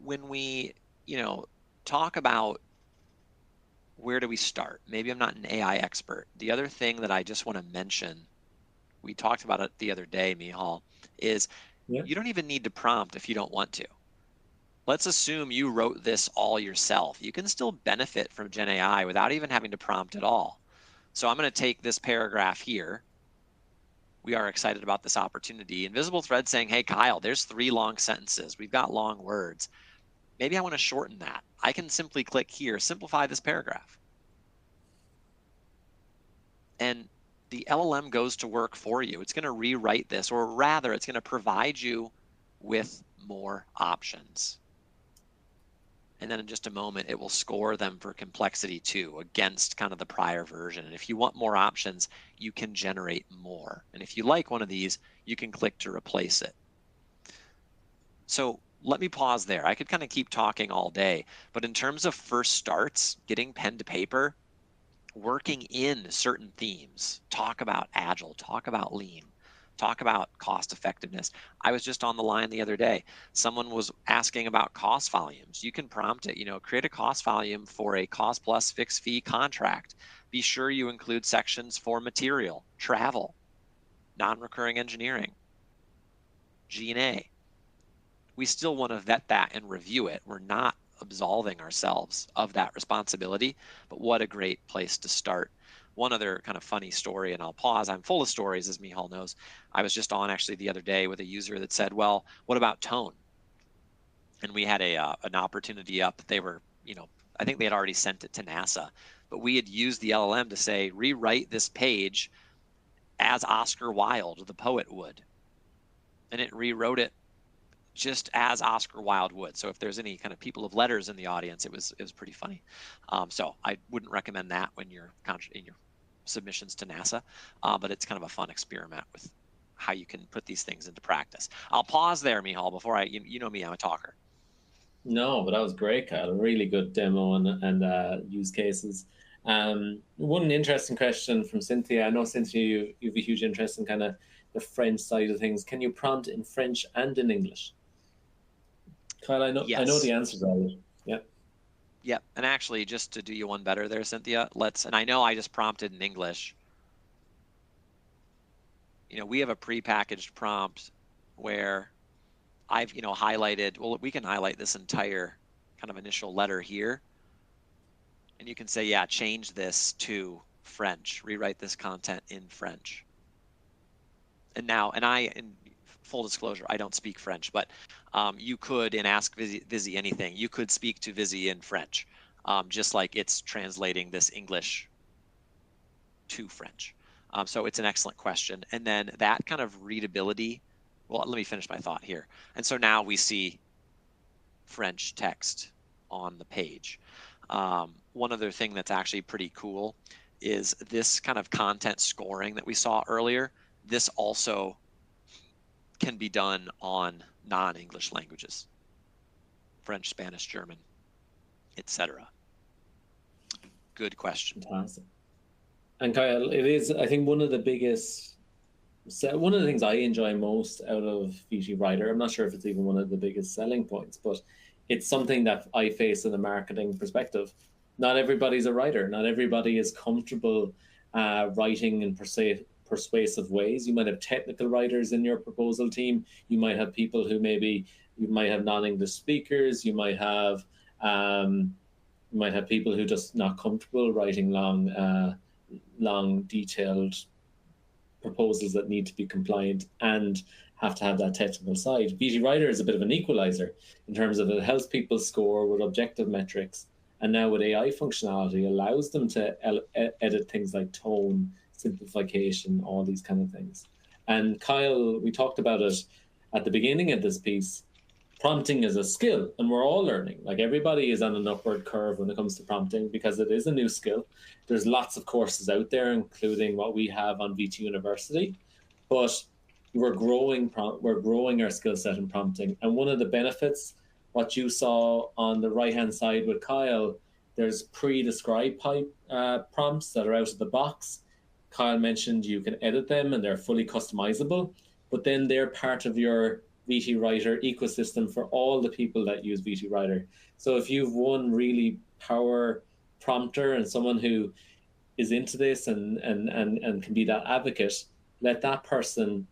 When we, you know, talk about where do we start? Maybe I'm not an AI expert. The other thing that I just want to mention, we talked about it the other day, Mihal, is you don't even need to prompt if you don't want to. Let's assume you wrote this all yourself. You can still benefit from Gen AI without even having to prompt at all. So I'm going to take this paragraph here. We are excited about this opportunity. And VisibleThread saying, hey, Kyle, there's 3 long sentences. We've got long words. Maybe I want to shorten that. I can simply click here, simplify this paragraph. And the LLM goes to work for you. It's going to rewrite this, or rather, it's going to provide you with more options. And then in just a moment, it will score them for complexity too against kind of the prior version. And if you want more options, you can generate more. And if you like one of these, you can click to replace it. So let me pause there. I could kind of keep talking all day, but in terms of first starts, getting pen to paper, working in certain themes, talk about agile, talk about lean, talk about cost effectiveness. I was just on the line the other day. Someone was asking about cost volumes. You can prompt it, create a cost volume for a cost plus fixed fee contract. Be sure you include sections for material, travel, non-recurring engineering, G&A. We still want to vet that and review it. We're not absolving ourselves of that responsibility, but what a great place to start. One other kind of funny story, and I'll pause. I'm full of stories, as Michal knows. I was just on actually the other day with a user that said, well, what about tone? And we had an opportunity up. They were, I think they had already sent it to NASA, but we had used the LLM to say, rewrite this page as Oscar Wilde, the poet, would. And it rewrote it just as Oscar Wilde would. So if there's any kind of people of letters in the audience, it was pretty funny. So I wouldn't recommend that when you're in your submissions to NASA, but it's kind of a fun experiment with how you can put these things into practice. I'll pause there, Michal, before you know me, I'm a talker. No, but that was great, Kyle. A really good demo and use cases. One interesting question from Cynthia. I know, Cynthia, you have a huge interest in kind of the French side of things. Can you prompt in French and in English? Kyle, I know, yes. I know the answers already. Yeah. Yep. And actually, just to do you one better there, Cynthia, and I know I just prompted in English. We have a prepackaged prompt where I've, highlighted, well, we can highlight this entire kind of initial letter here. And you can say, yeah, change this to French, rewrite this content in French. And in full disclosure, I don't speak French, but you could, in Ask Visi Anything, you could speak to Visi in French, just like it's translating this English to French. So it's an excellent question. And then that kind of readability, well, let me finish my thought here. And so now we see French text on the page. One other thing that's actually pretty cool is this kind of content scoring that we saw earlier. This also can be done on non-English languages, French, Spanish, German, etc. Good question. Fantastic. And Kyle, it is, I think, one of the things I enjoy most out of VT Writer. I'm not sure if it's even one of the biggest selling points, but it's something that I face in a marketing perspective. Not everybody's a writer. Not everybody is comfortable writing in persuasive ways. You might have technical writers in your proposal team. You might have people who you might have non-English speakers. You might have people who just not comfortable writing long, detailed proposals that need to be compliant and have to have that technical side. VT Writer is a bit of an equalizer in terms of it helps people score with objective metrics, and now with AI functionality allows them to edit things like tone, simplification, all these kind of things. And Kyle, we talked about it at the beginning of this piece. Prompting is a skill, and we're all learning. Like, everybody is on an upward curve when it comes to prompting because it is a new skill. There's lots of courses out there, including what we have on VT University, but we're growing our skill set in prompting. And one of the benefits, what you saw on the right-hand side with Kyle, there's pre-described prompts that are out of the box. Kyle mentioned you can edit them and they're fully customizable, but then they're part of your VT Writer ecosystem for all the people that use VT Writer. So if you've one really power prompter and someone who is into this and can be that advocate, let that person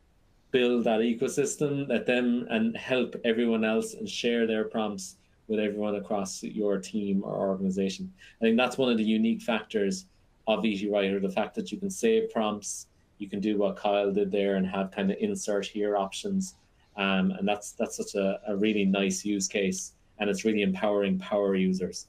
build that ecosystem, let them and help everyone else and share their prompts with everyone across your team or organization. I think that's one of the unique factors of VT Writer, the fact that you can save prompts, you can do what Kyle did there and have kind of insert here options. And that's such a really nice use case, and it's really empowering power users.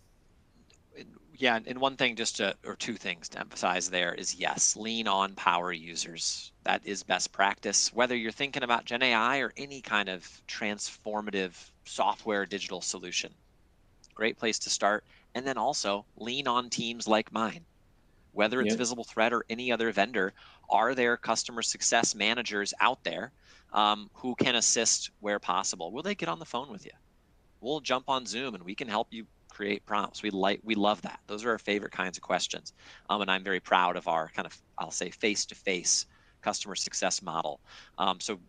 Yeah, and one thing or two things to emphasize there is, yes, lean on power users. That is best practice, whether you're thinking about Gen AI or any kind of transformative software digital solution. Great place to start. And then also lean on teams like mine. Whether it's VisibleThread or any other vendor, are there customer success managers out there who can assist where possible? Will they get on the phone with you? We'll jump on Zoom and we can help you create prompts. We love that. Those are our favorite kinds of questions. And I'm very proud of our kind of, I'll say, face-to-face customer success model. So,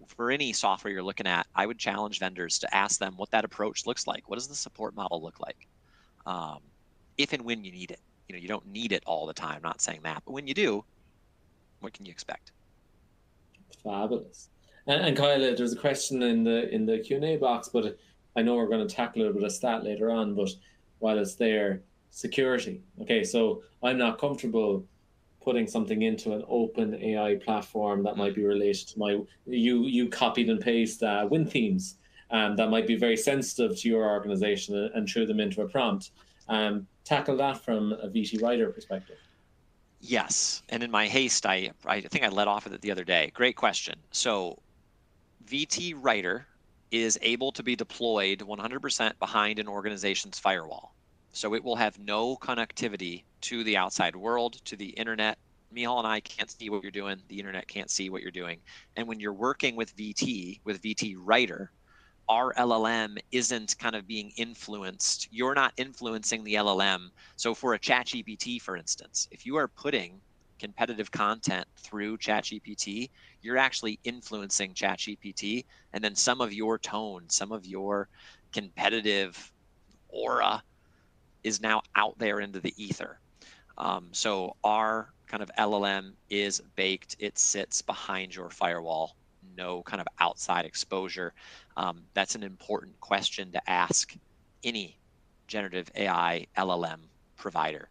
for any software you're looking at, I would challenge vendors to ask them what that approach looks like. What does the support model look like? If and when you need it. You don't need it all the time, I'm not saying that, but when you do, what can you expect? Fabulous. And Kyle, there's a question in the Q&A box, but I know we're going to tackle a little bit of stat later on, but while it's there, security. Okay, so I'm not comfortable putting something into an open AI platform that might be related to you copied and paste win themes that might be very sensitive to your organization and threw them into a prompt. Tackle that from a VT writer perspective. Yes, and in my haste, I think I let off with it the other day. Great question. So VT Writer is able to be deployed 100% behind an organization's firewall. So it will have no connectivity to the outside world, to the internet. Mihal and I can't see what you're doing. The internet can't see what you're doing. And when you're working with VT Writer, our LLM isn't kind of being influenced. You're not influencing the LLM. So for a ChatGPT, for instance, if you are putting competitive content through ChatGPT, you're actually influencing ChatGPT, and then some of your tone, some of your competitive aura is now out there into the ether. So our kind of LLM is baked. It sits behind your firewall, no kind of outside exposure. That's an important question to ask any generative AI LLM provider.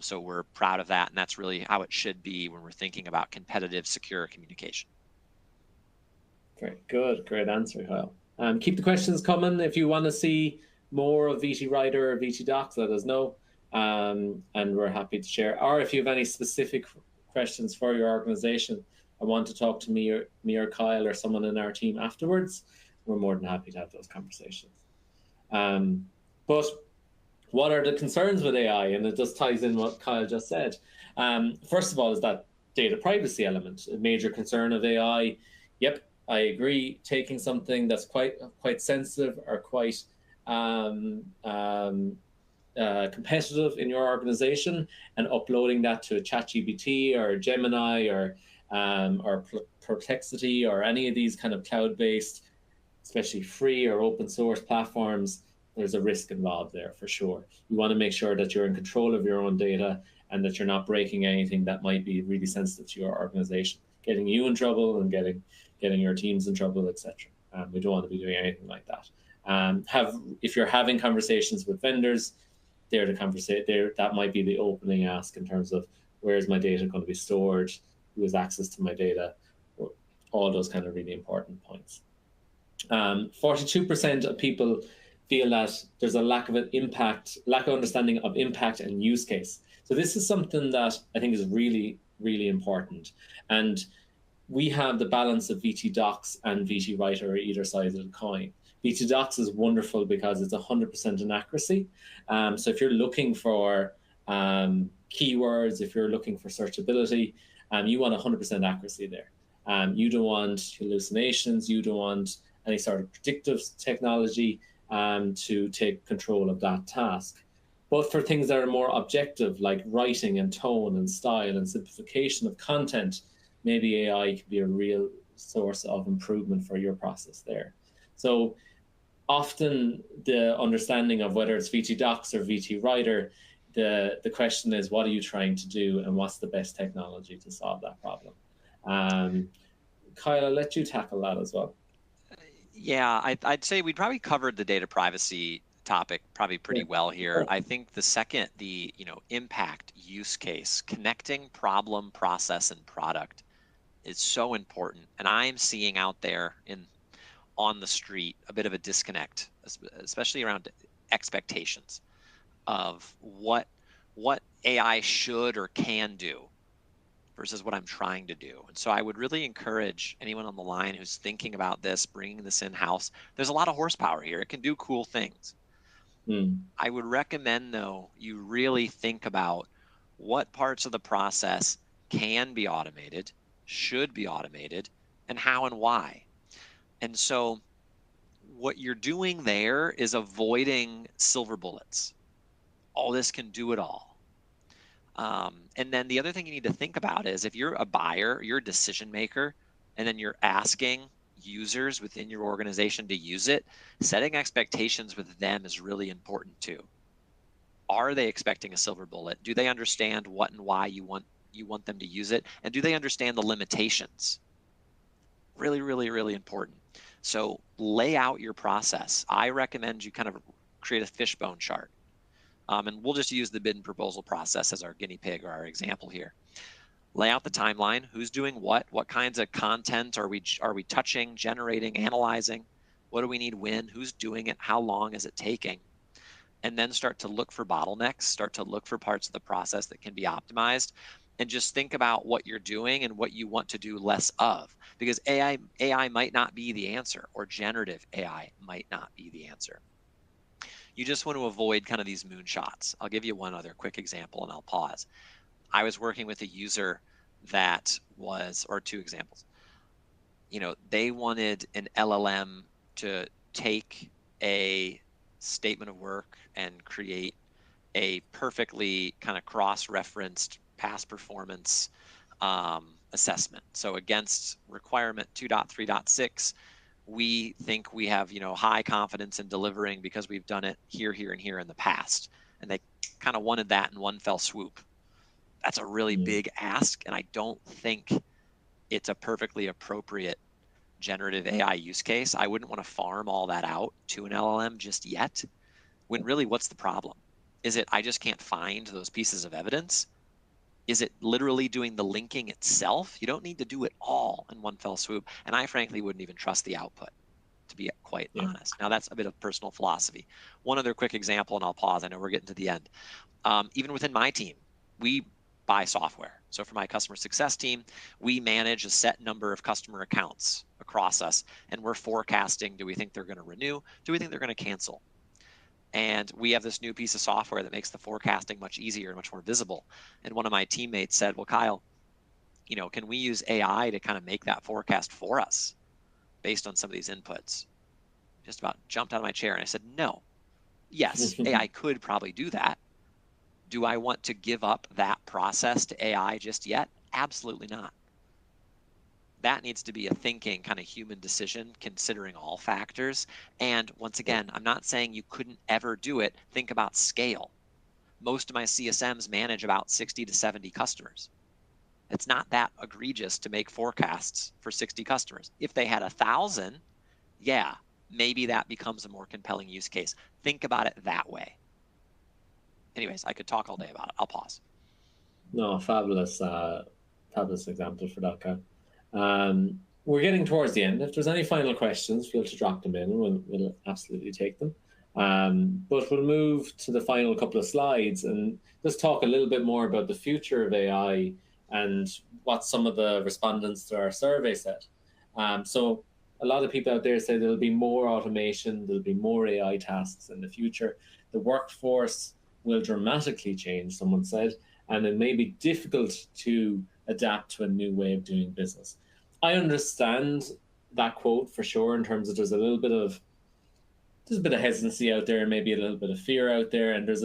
So we're proud of that, and that's really how it should be when we're thinking about competitive, secure communication. Very good. Great answer, Kyle. Keep the questions coming. If you want to see more of VT Writer or VT Docs, let us know, and we're happy to share. Or if you have any specific questions for your organization and want to talk to me or Kyle or someone in our team afterwards, we're more than happy to have those conversations. But what are the concerns with AI? And it just ties in what Kyle just said. First of all, is that data privacy element, a major concern of AI. Yep, I agree. Taking something that's quite sensitive or quite competitive in your organization and uploading that to a ChatGPT or Gemini or Perplexity or any of these kind of cloud-based, especially free or open source platforms, there's a risk involved there for sure. You want to make sure that you're in control of your own data and that you're not breaking anything that might be really sensitive to your organization, getting you in trouble and getting your teams in trouble, etc. We don't want to be doing anything like that. If you're having conversations with vendors, that might be the opening ask in terms of where is my data going to be stored, who has access to my data, all those kind of really important points. 42% of people feel that there's a lack of understanding of impact and use case. So this is something that I think is really, really important. And we have the balance of VT Docs and VT Writer either side of the coin. VT Docs is wonderful because it's 100% inaccuracy. So if you're looking for keywords, if you're looking for searchability, you want 100% accuracy there. You don't want hallucinations. You don't want any sort of predictive technology to take control of that task. But for things that are more objective, like writing and tone and style and simplification of content, maybe AI could be a real source of improvement for your process there. So often the understanding of whether it's VT Docs or VT Writer, the question is, what are you trying to do and what's the best technology to solve that problem? Kyle, I'll let you tackle that as well. Yeah, I'd say we probably covered the data privacy topic probably pretty well here. I think the second, the impact use case, connecting problem, process, and product is so important. And I'm seeing out there on the street a bit of a disconnect, especially around expectations of what AI should or can do versus what I'm trying to do. And so I would really encourage anyone on the line who's thinking about this, bringing this in-house. There's a lot of horsepower here. It can do cool things. I would recommend, though, you really think about what parts of the process can be automated, should be automated, and how and why. And so what you're doing there is avoiding silver bullets. All this can do it all. And then the other thing you need to think about is if you're a buyer, you're a decision maker, and then you're asking users within your organization to use it, setting expectations with them is really important too. Are they expecting a silver bullet? Do they understand what and why you want them to use it? And do they understand the limitations? Really, really, really important. So lay out your process. I recommend you kind of create a fishbone chart. And we'll just use the bid and proposal process as our guinea pig or our example here. Lay out the timeline, who's doing what kinds of content are we touching, generating, analyzing, what do we need when, who's doing it, how long is it taking, and then start to look for bottlenecks, start to look for parts of the process that can be optimized, and just think about what you're doing and what you want to do less of, because AI might not be the answer, or generative AI might not be the answer. You just want to avoid kind of these moonshots. I'll give you one other quick example and I'll pause. I was working with a user that was, or two examples, they wanted an LLM to take a statement of work and create a perfectly kind of cross-referenced past performance assessment. So against requirement 2.3.6, we think we have high confidence in delivering because we've done it here, here, and here in the past. And they kind of wanted that in one fell swoop. That's a really big ask, and I don't think it's a perfectly appropriate generative AI use case. I wouldn't want to farm all that out to an LLM just yet, when really what's the problem? Is it I just can't find those pieces of evidence? Is it literally doing the linking itself? You don't need to do it all in one fell swoop, and I frankly wouldn't even trust the output, to be quite honest. Now, that's a bit of personal philosophy. One other quick example, and I'll pause. I know we're getting to the end. Even within my team, we buy software. So for my customer success team, we manage a set number of customer accounts across us, and we're forecasting, do we think they're going to renew? Do we think they're going to cancel? And we have this new piece of software that makes the forecasting much easier and much more visible. And one of my teammates said, well, Kyle, can we use AI to kind of make that forecast for us based on some of these inputs? Just about jumped out of my chair and I said, no. Yes, AI could probably do that. Do I want to give up that process to AI just yet? Absolutely not. That needs to be a thinking kind of human decision, considering all factors. And once again, I'm not saying you couldn't ever do it. Think about scale. Most of my CSMs manage about 60 to 70 customers. It's not that egregious to make forecasts for 60 customers. If they had 1,000, yeah, maybe that becomes a more compelling use case. Think about it that way. Anyways, I could talk all day about it. I'll pause. No, fabulous example for that, Kyle. We're getting towards the end. If there's any final questions, feel to drop them in. We'll absolutely take them. But we'll move to the final couple of slides and just talk a little bit more about the future of AI and what some of the respondents to our survey said. So a lot of people out there say there'll be more automation, there'll be more AI tasks in the future. The workforce will dramatically change, someone said, and it may be difficult to adapt to a new way of doing business. I understand that quote for sure, in terms of there's a bit of hesitancy out there, maybe a little bit of fear out there, and there's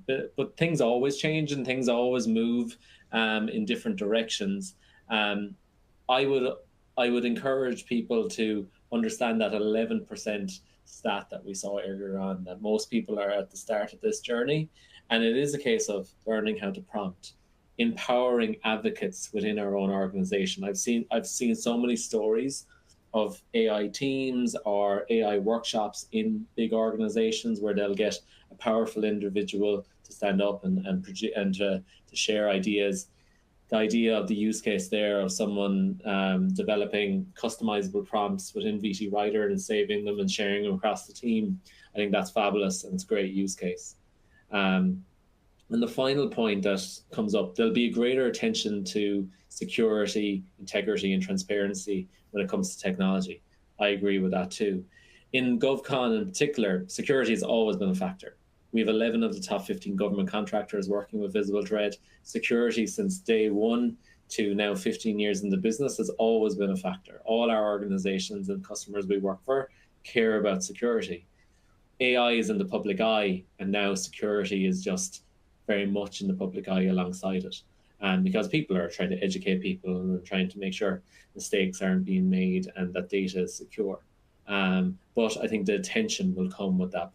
but things always change and things always move in different directions. I would encourage people to understand that 11% stat that we saw earlier on, that most people are at the start of this journey, and it is a case of learning how to prompt, empowering advocates within our own organization. I've seen so many stories of AI teams or AI workshops in big organizations where they'll get a powerful individual to stand up and to share ideas. The idea of the use case there of someone developing customizable prompts within VT Writer and saving them and sharing them across the team, I think that's fabulous and it's a great use case. And the final point that comes up, there'll be a greater attention to security, integrity, and transparency when it comes to technology. I agree with that too. In GovCon in particular, security has always been a factor. We have 11 of the top 15 government contractors working with VisibleThread. Security since day one to now 15 years in the business has always been a factor. All our organizations and customers we work for care about security. AI is in the public eye, and now security is just very much in the public eye alongside it. Because people are trying to educate people and trying to make sure mistakes aren't being made and that data is secure. But I think the attention will come with that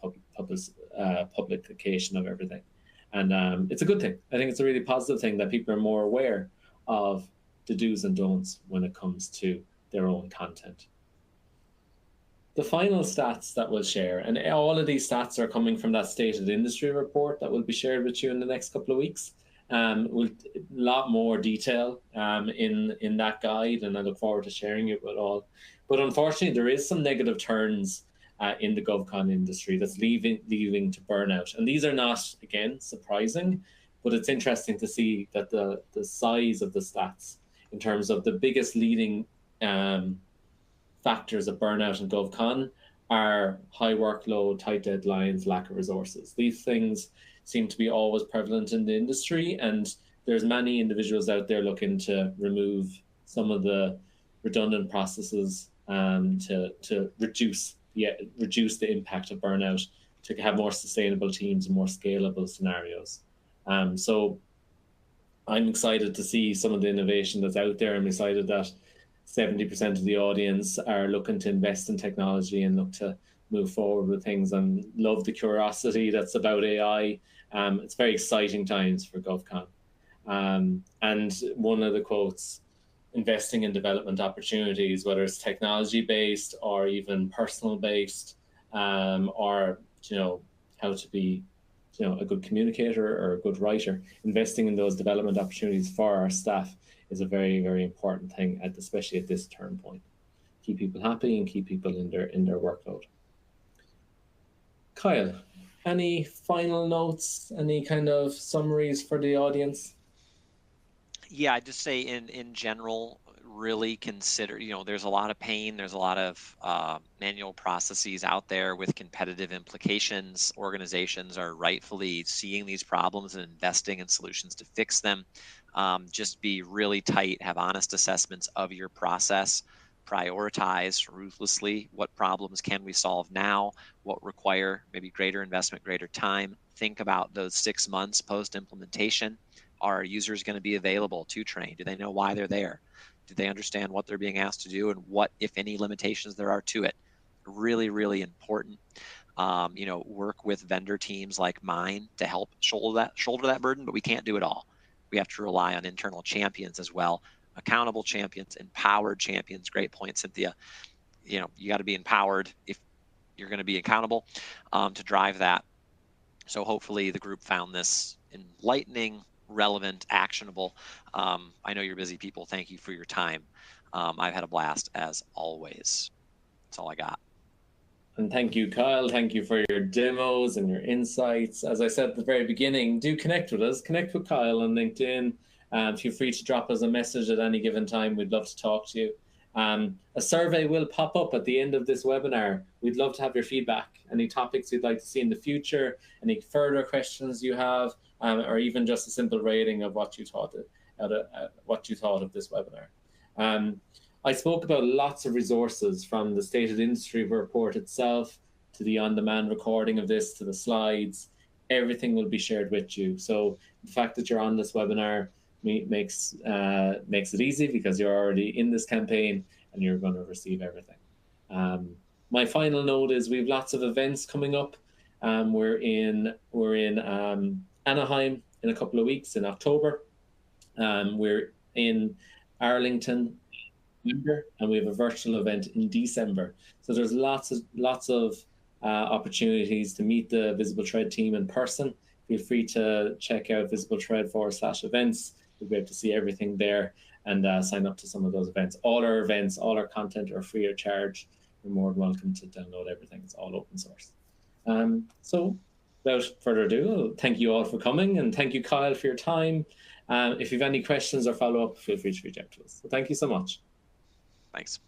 publication of everything. And it's a good thing. I think it's a really positive thing that people are more aware of the do's and don'ts when it comes to their own content. The final stats that we'll share, and all of these stats are coming from that State of the Industry report that will be shared with you in the next couple of weeks. With a lot more detail in that guide, and I look forward to sharing it with all. But unfortunately, there is some negative turns in the GovCon industry that's leaving to burnout. And these are not, again, surprising, but it's interesting to see that the size of the stats in terms of the biggest leading factors of burnout in GovCon are high workload, tight deadlines, lack of resources. These things seem to be always prevalent in the industry, and there's many individuals out there looking to remove some of the redundant processes to reduce the impact of burnout, to have more sustainable teams and more scalable scenarios. So I'm excited to see some of the innovation that's out there. I'm excited that 70% of the audience are looking to invest in technology and look to move forward with things, and love the curiosity that's about AI. It's very exciting times for GovCon. And one of the quotes, investing in development opportunities, whether it's technology-based or even personal-based, or, how to be, a good communicator or a good writer, investing in those development opportunities for our staff is a very, very important thing, especially at this turn point. Keep people happy and keep people in their workload. Kyle, any final notes, any kind of summaries for the audience? Yeah, I'd just say in general, really consider, there's a lot of pain, there's a lot of manual processes out there with competitive implications. Organizations are rightfully seeing these problems and investing in solutions to fix them. Just be really tight, have honest assessments of your process, prioritize ruthlessly what problems can we solve now, what require maybe greater investment, greater time. Think about those 6 months post-implementation. Are users going to be available to train? Do they know why they're there? Do they understand what they're being asked to do and what, if any, limitations there are to it? Really, really important. Work with vendor teams like mine to help shoulder that burden, but we can't do it all. We have to rely on internal champions as well, accountable champions, empowered champions. Great point, Cynthia. You got to be empowered if you're going to be accountable to drive that. So hopefully the group found this enlightening, relevant, actionable. I know you're busy people. Thank you for your time. I've had a blast as always. That's all I got. And thank you, Kyle. Thank you for your demos and your insights. As I said at the very beginning, do connect with us. Connect with Kyle on LinkedIn. Feel free to drop us a message at any given time. We'd love to talk to you. A survey will pop up at the end of this webinar. We'd love to have your feedback. Any topics you'd like to see in the future, any further questions you have, or even just a simple rating of what you thought of this webinar. I spoke about lots of resources, from the State of the Industry report itself to the on-demand recording of this to the slides. Everything will be shared with you. So the fact that you're on this webinar makes it easy, because you're already in this campaign and you're going to receive everything. My final note is we have lots of events coming up. We're in Anaheim in a couple of weeks in October. We're in Arlington, and we have a virtual event in December. So there's lots of opportunities to meet the VisibleThread team in person. Feel free to check out VisibleThread/events. You'll be able to see everything there and sign up to some of those events. All our events, all our content are free of charge. You're more than welcome to download everything. It's all open source. So without further ado, thank you all for coming, and thank you, Kyle, for your time. If you have any questions or follow-up, feel free to reach out to us. So thank you so much. Thanks.